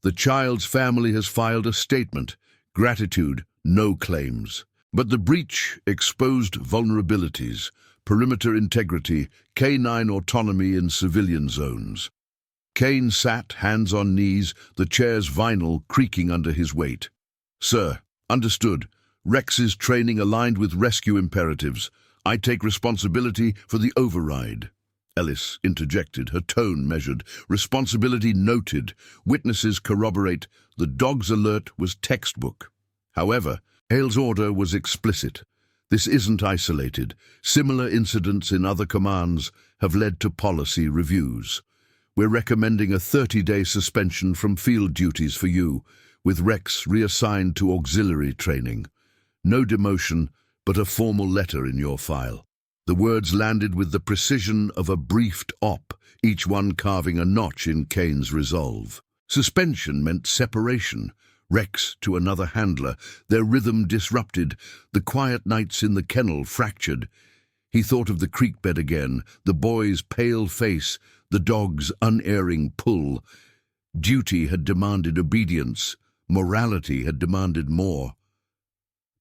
The child's family has filed a statement. Gratitude, no claims. But the breach exposed vulnerabilities, perimeter integrity, canine autonomy in civilian zones. Kane sat, hands on knees, the chair's vinyl creaking under his weight. Sir, understood. Rex's training aligned with rescue imperatives. I take responsibility for the override. Ellis interjected, her tone measured. Responsibility noted. Witnesses corroborate. The dog's alert was textbook. However, Hale's order was explicit. This isn't isolated. Similar incidents in other commands have led to policy reviews. We're recommending a 30-day suspension from field duties for you, with Rex reassigned to auxiliary training. No demotion, but a formal letter in your file. The words landed with the precision of a briefed op, each one carving a notch in Kane's resolve. Suspension meant separation. Rex to another handler, their rhythm disrupted, the quiet nights in the kennel fractured. He thought of the creek bed again, the boy's pale face, the dog's unerring pull. Duty had demanded obedience. Morality had demanded more.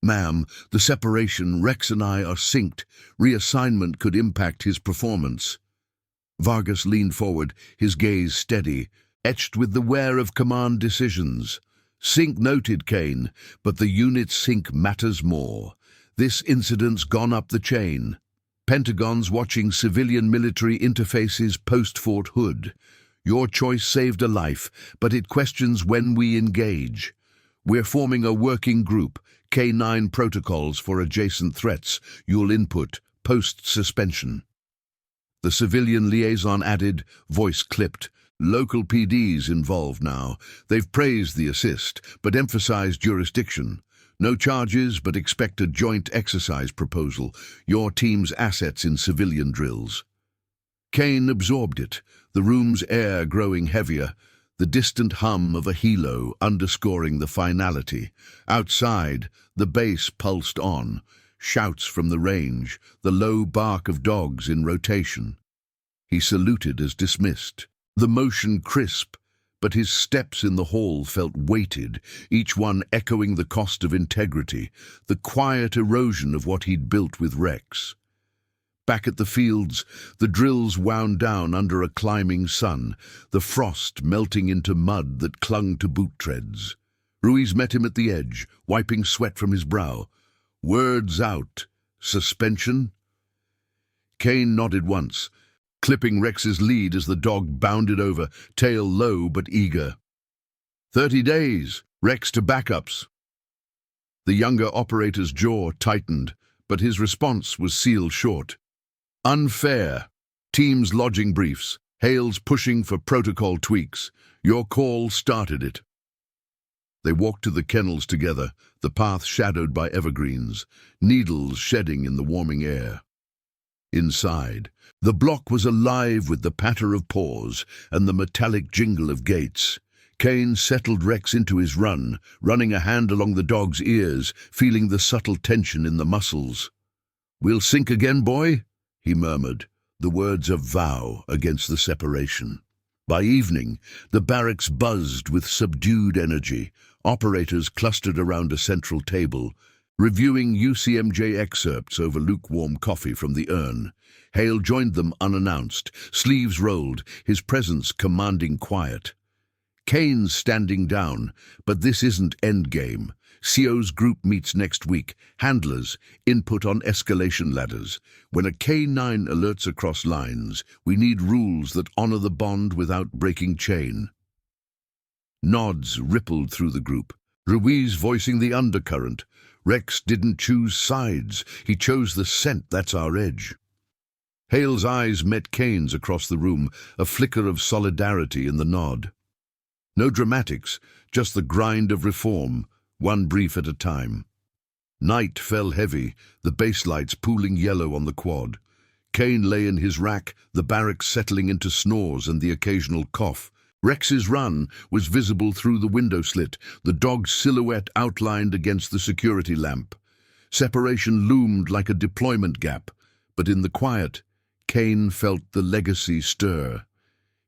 Ma'am, the separation, Rex and I are synced. Reassignment could impact his performance. Vargas leaned forward, his gaze steady, etched with the wear of command decisions. Sync noted, Kane, but the unit's sync matters more. This incident's gone up the chain. Pentagon's watching civilian military interfaces post-Fort Hood. Your choice saved a life, but it questions when we engage. We're forming a working group, K9 protocols for adjacent threats. You'll input post-suspension. The civilian liaison added, voice clipped. Local PDs involved now. They've praised the assist, but emphasized jurisdiction. No charges, but expect a joint exercise proposal. Your team's assets in civilian drills. Kane absorbed it, the room's air growing heavier, the distant hum of a helo underscoring the finality. Outside, the base pulsed on, shouts from the range, the low bark of dogs in rotation. He saluted as dismissed. The motion crisp, but his steps in the hall felt weighted, each one echoing the cost of integrity, the quiet erosion of what he'd built with Rex. Back at the fields, the drills wound down under a climbing sun, the frost melting into mud that clung to boot treads. Ruiz met him at the edge, wiping sweat from his brow. Words out. Suspension? Kane nodded once, clipping Rex's lead as the dog bounded over, tail low but eager. 30 days, Rex to backups. The younger operator's jaw tightened, but his response was sealed short. Unfair. Team's lodging briefs. Hale's pushing for protocol tweaks. Your call started it. They walked to the kennels together, the path shadowed by evergreens, needles shedding in the warming air. Inside, the block was alive with the patter of paws and the metallic jingle of gates. Kane settled Rex into his run, running a hand along the dog's ears, feeling the subtle tension in the muscles. We'll sync again, boy, he murmured, the words of vow against the separation. By evening, the barracks buzzed with subdued energy. Operators clustered around a central table, reviewing UCMJ excerpts over lukewarm coffee from the urn. Hale joined them unannounced, sleeves rolled, his presence commanding quiet. Kane's standing down, but this isn't endgame. CO's group meets next week. Handlers, input on escalation ladders. When a K9 alerts across lines, we need rules that honor the bond without breaking chain. Nods rippled through the group, Ruiz voicing the undercurrent. Rex didn't choose sides. He chose the scent, that's our edge. Hale's eyes met Kane's across the room, a flicker of solidarity in the nod. No dramatics, just the grind of reform, one brief at a time. Night fell heavy, the base lights pooling yellow on the quad. Kane lay in his rack, the barracks settling into snores and the occasional cough. Rex's run was visible through the window slit, the dog's silhouette outlined against the security lamp. Separation loomed like a deployment gap, but in the quiet, Kane felt the legacy stir.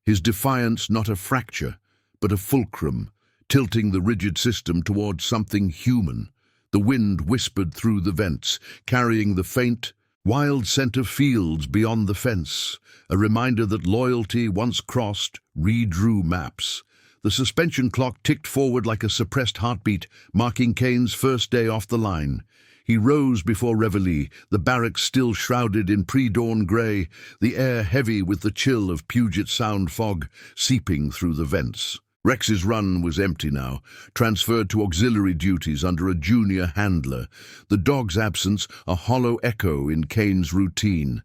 His defiance not a fracture, but a fulcrum, tilting the rigid system towards something human. The wind whispered through the vents, carrying the faint, wild scent of fields beyond the fence, a reminder that loyalty, once crossed, redrew maps. The suspension clock ticked forward like a suppressed heartbeat, marking Kane's first day off the line. He rose before reveille, the barracks still shrouded in pre-dawn grey, the air heavy with the chill of Puget Sound fog seeping through the vents. Rex's run was empty now, transferred to auxiliary duties under a junior handler, the dog's absence a hollow echo in Kane's routine.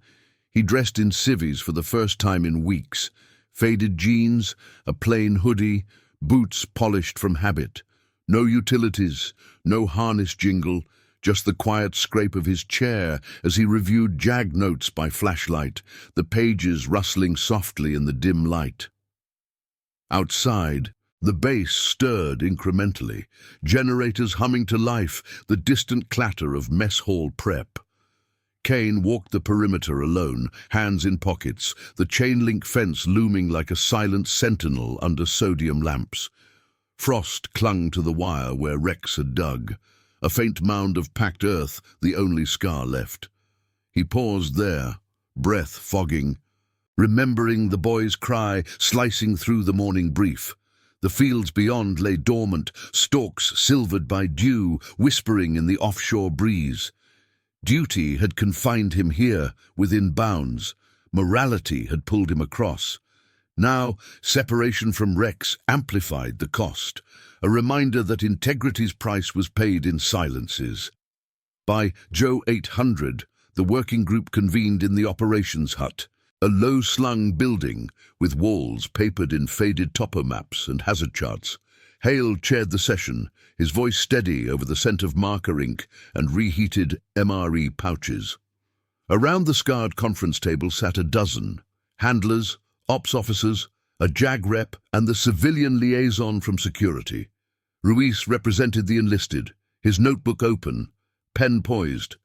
He dressed in civvies for the first time in weeks, faded jeans, a plain hoodie, boots polished from habit. No utilities, no harness jingle, just the quiet scrape of his chair as he reviewed JAG notes by flashlight, the pages rustling softly in the dim light. Outside, the base stirred incrementally, generators humming to life, the distant clatter of mess hall prep. Kane walked the perimeter alone, hands in pockets, the chain-link fence looming like a silent sentinel under sodium lamps. Frost clung to the wire where Rex had dug, a faint mound of packed earth, the only scar left. He paused there, breath fogging, remembering the boy's cry slicing through the morning brief. The fields beyond lay dormant, stalks silvered by dew, whispering in the offshore breeze. Duty had confined him here, within bounds. Morality had pulled him across. Now, separation from Rex amplified the cost, a reminder that integrity's price was paid in silences. By Joe 800, the working group convened in the operations hut, a low-slung building with walls papered in faded topo maps and hazard charts. Hale chaired the session, his voice steady over the scent of marker ink and reheated MRE pouches. Around the scarred conference table sat a dozen, handlers, ops officers, a JAG rep, and the civilian liaison from security. Ruiz represented the enlisted, his notebook open, pen poised.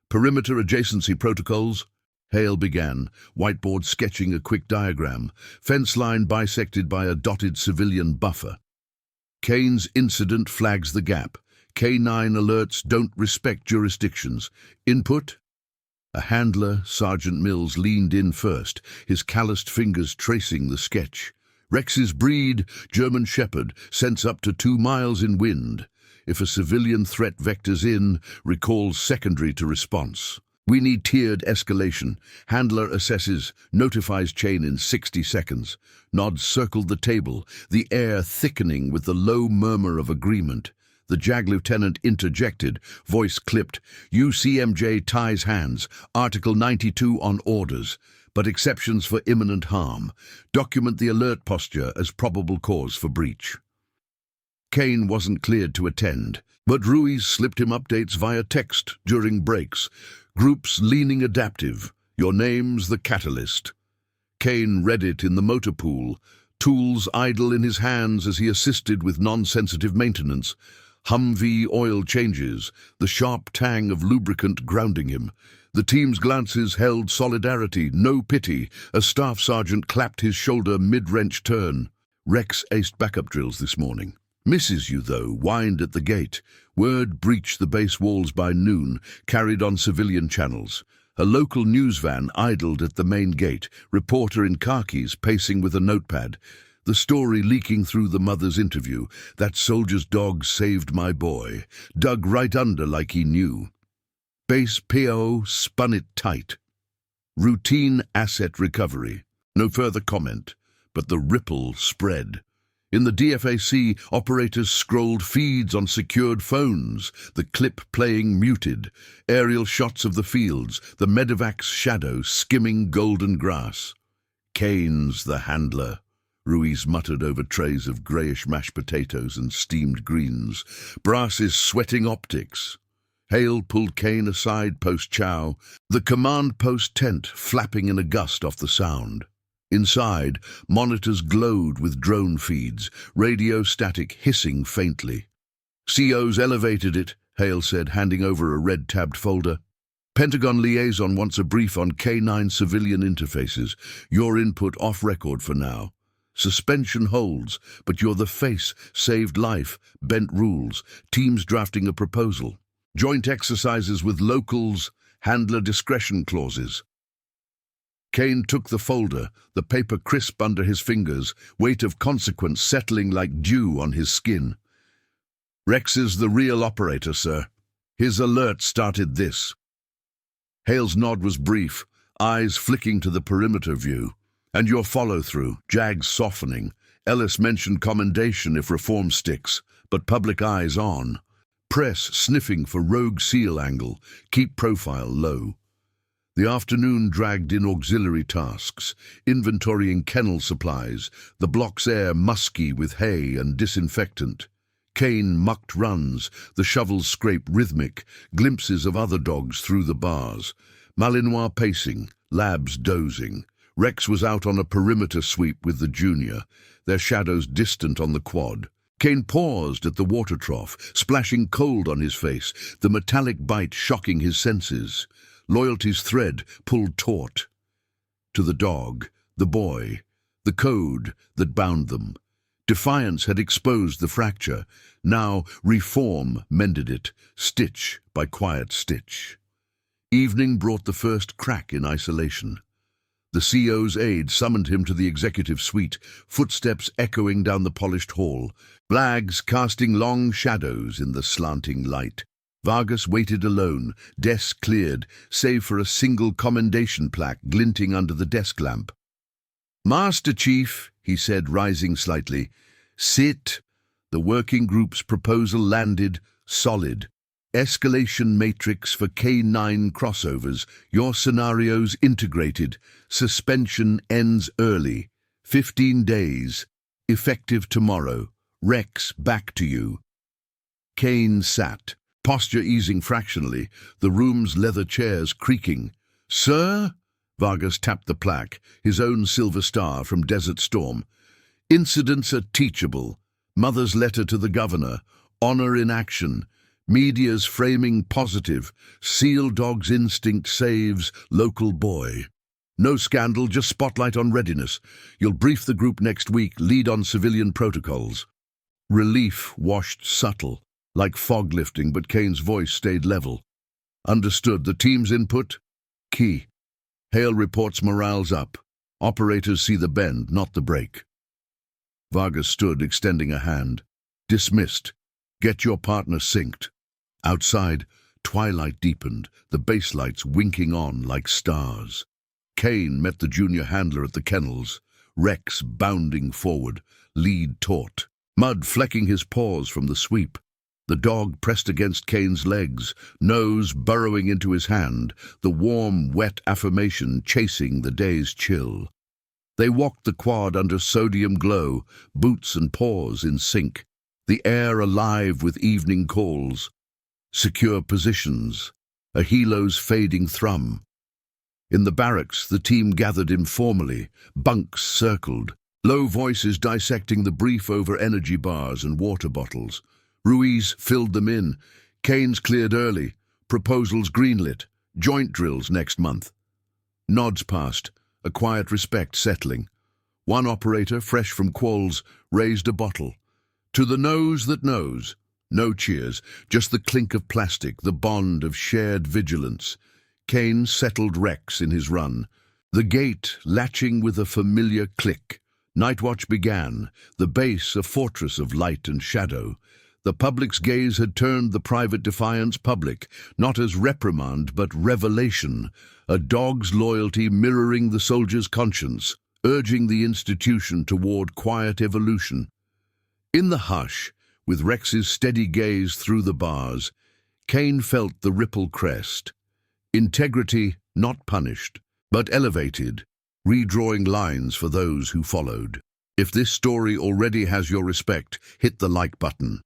Perimeter adjacency protocols. Hale began, whiteboard sketching a quick diagram, fence line bisected by a dotted civilian buffer. Kane's incident flags the gap. K9 alerts don't respect jurisdictions. Input? A handler, Sergeant Mills, leaned in first, his calloused fingers tracing the sketch. Rex's breed, German Shepherd, sense up to 2 miles in wind. If a civilian threat vectors in, recalls secondary to response. We need tiered escalation. Handler assesses, notifies chain in 60 seconds. Nods circled the table, the air thickening with the low murmur of agreement. The JAG lieutenant interjected, voice clipped. UCMJ ties hands. Article 92 on orders, but exceptions for imminent harm. Document the alert posture as probable cause for breach. Kane wasn't cleared to attend, but Ruiz slipped him updates via text during breaks. Groups leaning adaptive. Your name's the catalyst. Kane read it in the motor pool, tools idle in his hands as he assisted with non-sensitive maintenance. Humvee oil changes, the sharp tang of lubricant grounding him. The team's glances held solidarity, no pity. A staff sergeant clapped his shoulder mid-wrench turn. Rex aced backup drills this morning. Misses you, though, whined at the gate. Word breached the base walls by noon, carried on civilian channels. A local news van idled at the main gate, reporter in khakis pacing with a notepad. The story leaking through the mother's interview. That soldier's dog saved my boy. Dug right under like he knew. Base PO spun it tight. Routine asset recovery. No further comment, but the ripple spread. In the DFAC, operators scrolled feeds on secured phones, the clip playing muted, aerial shots of the fields, the medevac's shadow skimming golden grass. Kane's the handler, Ruiz muttered over trays of greyish mashed potatoes and steamed greens. Brass's sweating optics. Hale pulled Kane aside post-chow, the command post tent flapping in a gust off the sound. Inside, monitors glowed with drone feeds, radio static hissing faintly. CO's elevated it, Hale said, handing over a red-tabbed folder. Pentagon liaison wants a brief on K9 civilian interfaces. Your input off record for now. Suspension holds, but you're the face, saved life, bent rules, teams drafting a proposal. Joint exercises with locals, handler discretion clauses. Kane took the folder, the paper crisp under his fingers, weight of consequence settling like dew on his skin. Rex is the real operator, sir. His alert started this. Hale's nod was brief, eyes flicking to the perimeter view. And your follow-through, Jags softening. Ellis mentioned commendation if reform sticks, but public eyes on. Press sniffing for rogue seal angle, keep profile low. The afternoon dragged in auxiliary tasks, inventorying kennel supplies, the block's air musky with hay and disinfectant. Kane mucked runs, the shovels scrape rhythmic, glimpses of other dogs through the bars. Malinois pacing, Labs dozing. Rex was out on a perimeter sweep with the junior, their shadows distant on the quad. Kane paused at the water trough, splashing cold on his face, the metallic bite shocking his senses. Loyalty's thread pulled taut. To the dog, the boy, the code that bound them. Defiance had exposed the fracture. Now reform mended it, stitch by quiet stitch. Evening brought the first crack in isolation. The CO's aide summoned him to the executive suite, footsteps echoing down the polished hall, flags casting long shadows in the slanting light. Vargas waited alone, desk cleared, save for a single commendation plaque glinting under the desk lamp. "Master Chief," he said, rising slightly. "Sit." The working group's proposal landed, solid. Escalation matrix for K9 crossovers. Your scenarios integrated. Suspension ends early. 15 days. Effective tomorrow. Rex, back to you. Kane sat, posture easing fractionally, the room's leather chairs creaking. "Sir?" Vargas tapped the plaque, his own silver star from Desert Storm. "Incidents are teachable. Mother's letter to the governor. Honor in action. Media's framing positive. Seal dog's instinct saves local boy. No scandal, just spotlight on readiness. You'll brief the group next week, lead on civilian protocols." Relief washed subtle, like fog lifting, but Kane's voice stayed level. "Understood. The team's input? Key. Hale reports morale's up. Operators see the bend, not the break." Vargas stood, extending a hand. "Dismissed. Get your partner synced." Outside, twilight deepened, the base lights winking on like stars. Kane met the junior handler at the kennels, Rex bounding forward, lead taut, mud flecking his paws from the sweep. The dog pressed against Kane's legs, nose burrowing into his hand, the warm, wet affirmation chasing the day's chill. They walked the quad under sodium glow, boots and paws in sync, the air alive with evening calls. Secure positions, a helo's fading thrum. In the barracks, the team gathered informally, bunks circled, low voices dissecting the brief over energy bars and water bottles. Ruiz filled them in. Kane's cleared early, proposals greenlit, joint drills next month. Nods passed, a quiet respect settling. One operator, fresh from quals, raised a bottle. "To the nose that knows." No cheers, just the clink of plastic, the bond of shared vigilance. Kane settled Rex in his run. The gate latching with a familiar click. Night watch began, the base a fortress of light and shadow. The public's gaze had turned the private defiance public, not as reprimand but revelation, a dog's loyalty mirroring the soldier's conscience, urging the institution toward quiet evolution. In the hush, with Rex's steady gaze through the bars, Kane felt the ripple crest. Integrity not punished, but elevated, redrawing lines for those who followed. If this story already has your respect, hit the like button.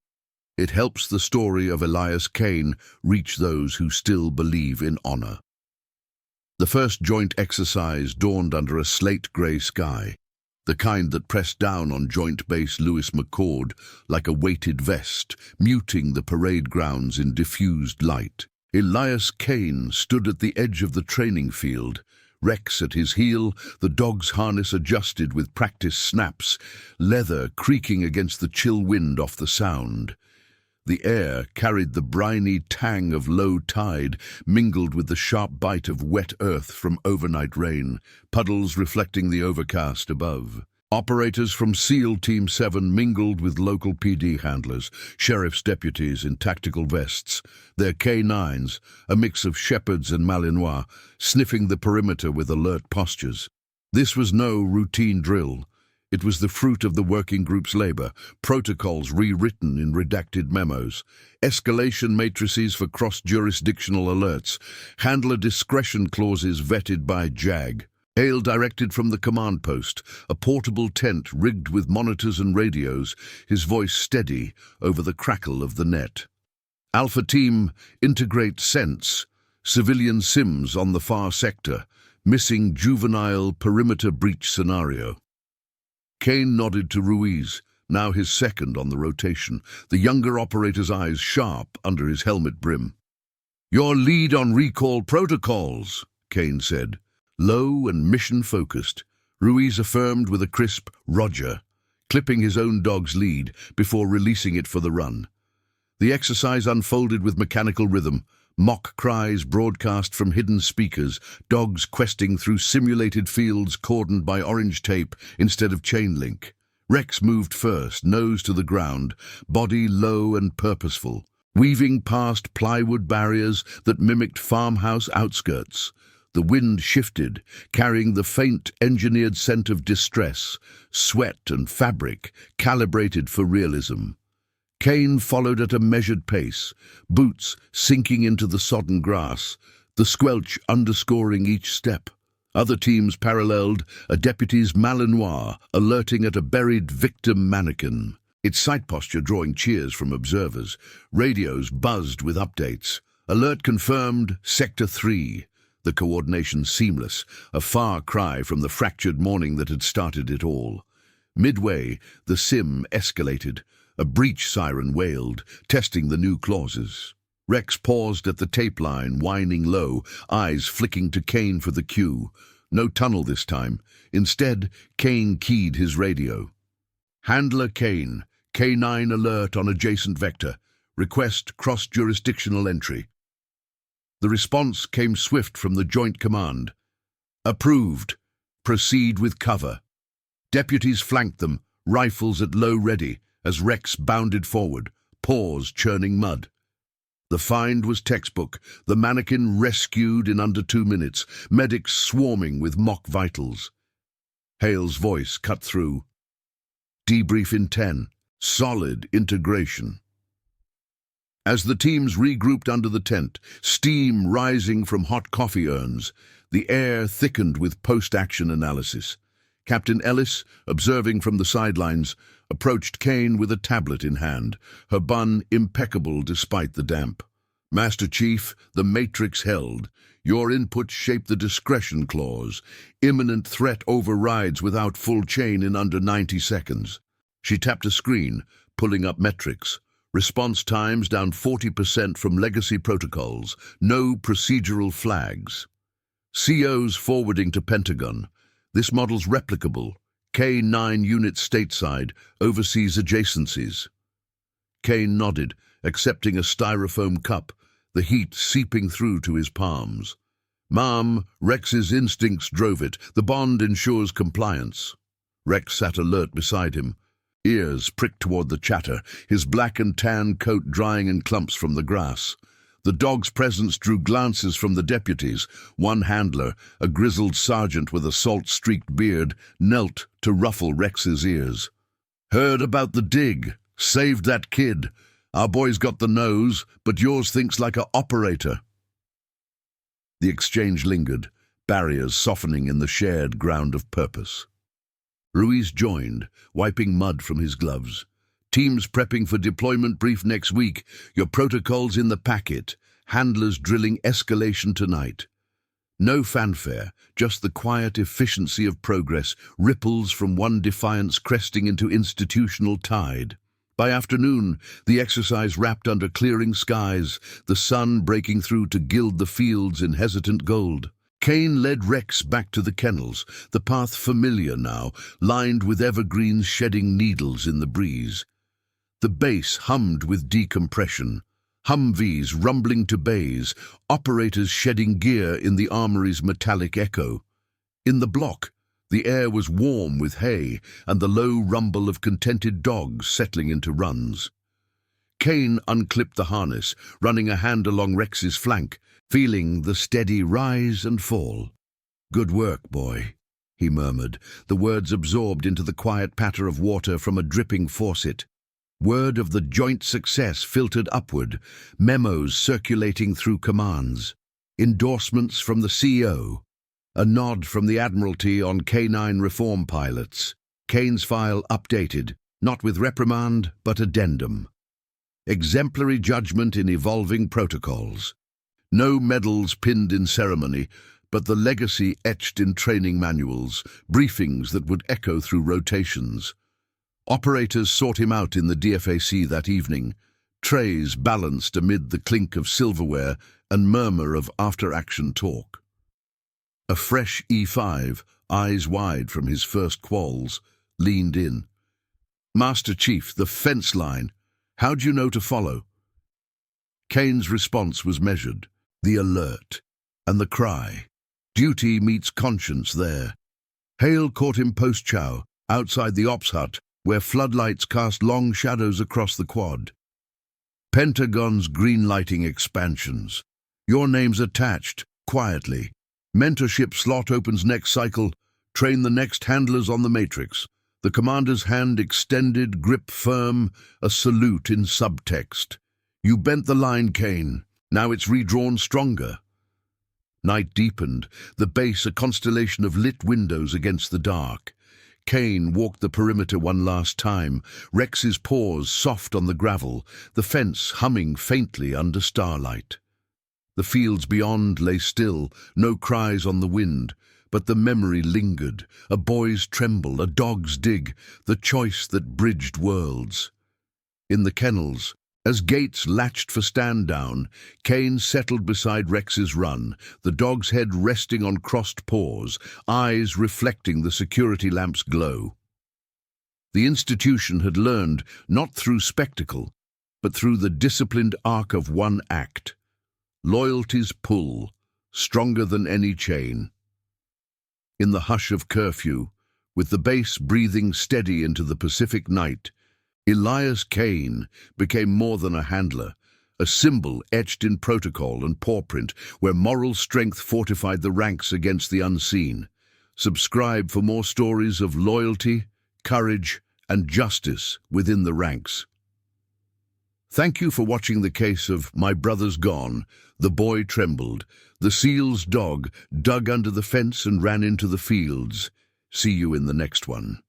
It helps the story of Elias Kane reach those who still believe in honor. The first joint exercise dawned under a slate-grey sky, the kind that pressed down on Joint Base Lewis McChord like a weighted vest, muting the parade grounds in diffused light. Elias Kane stood at the edge of the training field, Rex at his heel, the dog's harness adjusted with practice snaps, leather creaking against the chill wind off the sound. The air carried the briny tang of low tide, mingled with the sharp bite of wet earth from overnight rain, puddles reflecting the overcast above. Operators from SEAL Team 7 mingled with local PD handlers, sheriff's deputies in tactical vests, their K9s, a mix of shepherds and Malinois, sniffing the perimeter with alert postures. This was no routine drill. It was the fruit of the working group's labor, protocols rewritten in redacted memos, escalation matrices for cross-jurisdictional alerts, handler discretion clauses vetted by JAG. Hail directed from the command post, a portable tent rigged with monitors and radios, his voice steady over the crackle of the net. Alpha Team, integrate sense, civilian sims on the far sector, missing juvenile perimeter breach scenario. Kane nodded to Ruiz, now his second on the rotation, the younger operator's eyes sharp under his helmet brim. Your lead on recall protocols, Kane said. Low and mission-focused, Ruiz affirmed with a crisp "Roger," clipping his own dog's lead before releasing it for the run. The exercise unfolded with mechanical rhythm, mock cries broadcast from hidden speakers, dogs questing through simulated fields cordoned by orange tape instead of chain link. Rex moved first, nose to the ground, body low and purposeful, weaving past plywood barriers that mimicked farmhouse outskirts. The wind shifted, carrying the faint, engineered scent of distress, sweat and fabric, calibrated for realism. Kane followed at a measured pace, boots sinking into the sodden grass, the squelch underscoring each step. Other teams paralleled, a deputy's Malinois alerting at a buried victim mannequin, its sight posture drawing cheers from observers. Radios buzzed with updates. Alert confirmed, Sector 3. The coordination seamless, a far cry from the fractured morning that had started it all. Midway, the sim escalated. A breach siren wailed, testing the new clauses. Rex paused at the tape line, whining low, eyes flicking to Kane for the cue. No tunnel this time. Instead, Kane keyed his radio. Handler Kane, K9 alert on adjacent vector. Request cross-jurisdictional entry. The response came swift from the Joint Command. Approved. Proceed with cover. Deputies flanked them, rifles at low ready, as Rex bounded forward, paws churning mud. The find was textbook, the mannequin rescued in under 2 minutes, medics swarming with mock vitals. Hale's voice cut through. Debrief in 10. Solid integration. As the teams regrouped under the tent, steam rising from hot coffee urns, the air thickened with post-action analysis. Captain Ellis, observing from the sidelines, approached Kane with a tablet in hand, her bun impeccable despite the damp. Master Chief, the matrix held. Your inputs shape the discretion clause. Imminent threat overrides without full chain in under 90 seconds. She tapped a screen, pulling up metrics. Response times down 40% from legacy protocols. No procedural flags. COs forwarding to Pentagon. This model's replicable. K9 units stateside, overseas adjacencies. Kane nodded, accepting a styrofoam cup, the heat seeping through to his palms. Ma'am, Rex's instincts drove it. The bond ensures compliance. Rex sat alert beside him, ears pricked toward the chatter, his black and tan coat drying in clumps from the grass. The dog's presence drew glances from the deputies. One handler, a grizzled sergeant with a salt-streaked beard, knelt to ruffle Rex's ears. Heard about the dig. Saved that kid. Our boy's got the nose, but yours thinks like a operator. The exchange lingered, barriers softening in the shared ground of purpose. Ruiz joined, wiping mud from his gloves. Teams prepping for deployment brief next week. Your protocols in the packet. Handlers drilling escalation tonight. No fanfare, just the quiet efficiency of progress, ripples from one defiance cresting into institutional tide. By afternoon, the exercise wrapped under clearing skies, the sun breaking through to gild the fields in hesitant gold. Kane led Rex back to the kennels, the path familiar now, lined with evergreens shedding needles in the breeze. The base hummed with decompression. Humvees rumbling to bays, operators shedding gear in the armory's metallic echo. In the block, the air was warm with hay and the low rumble of contented dogs settling into runs. Kane unclipped the harness, running a hand along Rex's flank, feeling the steady rise and fall. "Good work, boy," he murmured, the words absorbed into the quiet patter of water from a dripping faucet. Word of the joint success filtered upward, memos circulating through commands, endorsements from the CEO, a nod from the Admiralty on K9 reform pilots. Kane's file updated, not with reprimand, but addendum. Exemplary judgment in evolving protocols. No medals pinned in ceremony, but the legacy etched in training manuals, briefings that would echo through rotations. Operators sought him out in the DFAC that evening, trays balanced amid the clink of silverware and murmur of after-action talk. A fresh E5, eyes wide from his first quals, leaned in. "Master Chief, the fence line. How'd you know to follow?" Kane's response was measured, the alert, and the cry. Duty meets conscience there. Hale caught him post-chow, outside the ops hut, where floodlights cast long shadows across the quad. Pentagon's green-lighting expansions. Your name's attached, quietly. Mentorship slot opens next cycle. Train the next handlers on the matrix. The commander's hand extended, grip firm, a salute in subtext. You bent the line, Kane. Now it's redrawn stronger. Night deepened, the base a constellation of lit windows against the dark. Kane walked the perimeter one last time, Rex's paws soft on the gravel, the fence humming faintly under starlight. The fields beyond lay still, no cries on the wind, but the memory lingered, a boy's tremble, a dog's dig, the choice that bridged worlds. In the kennels, as gates latched for stand-down, Kane settled beside Rex's run, the dog's head resting on crossed paws, eyes reflecting the security lamp's glow. The institution had learned, not through spectacle, but through the disciplined arc of one act. Loyalty's pull, stronger than any chain. In the hush of curfew, with the base breathing steady into the Pacific night, Elias Kane became more than a handler, a symbol etched in protocol and pawprint where moral strength fortified the ranks against the unseen. Subscribe for more stories of loyalty, courage, and justice within the ranks. Thank you for watching the case of My Brother's Gone, The Boy Trembled, the SEAL's dog dug under the fence and ran into the fields. See you in the next one.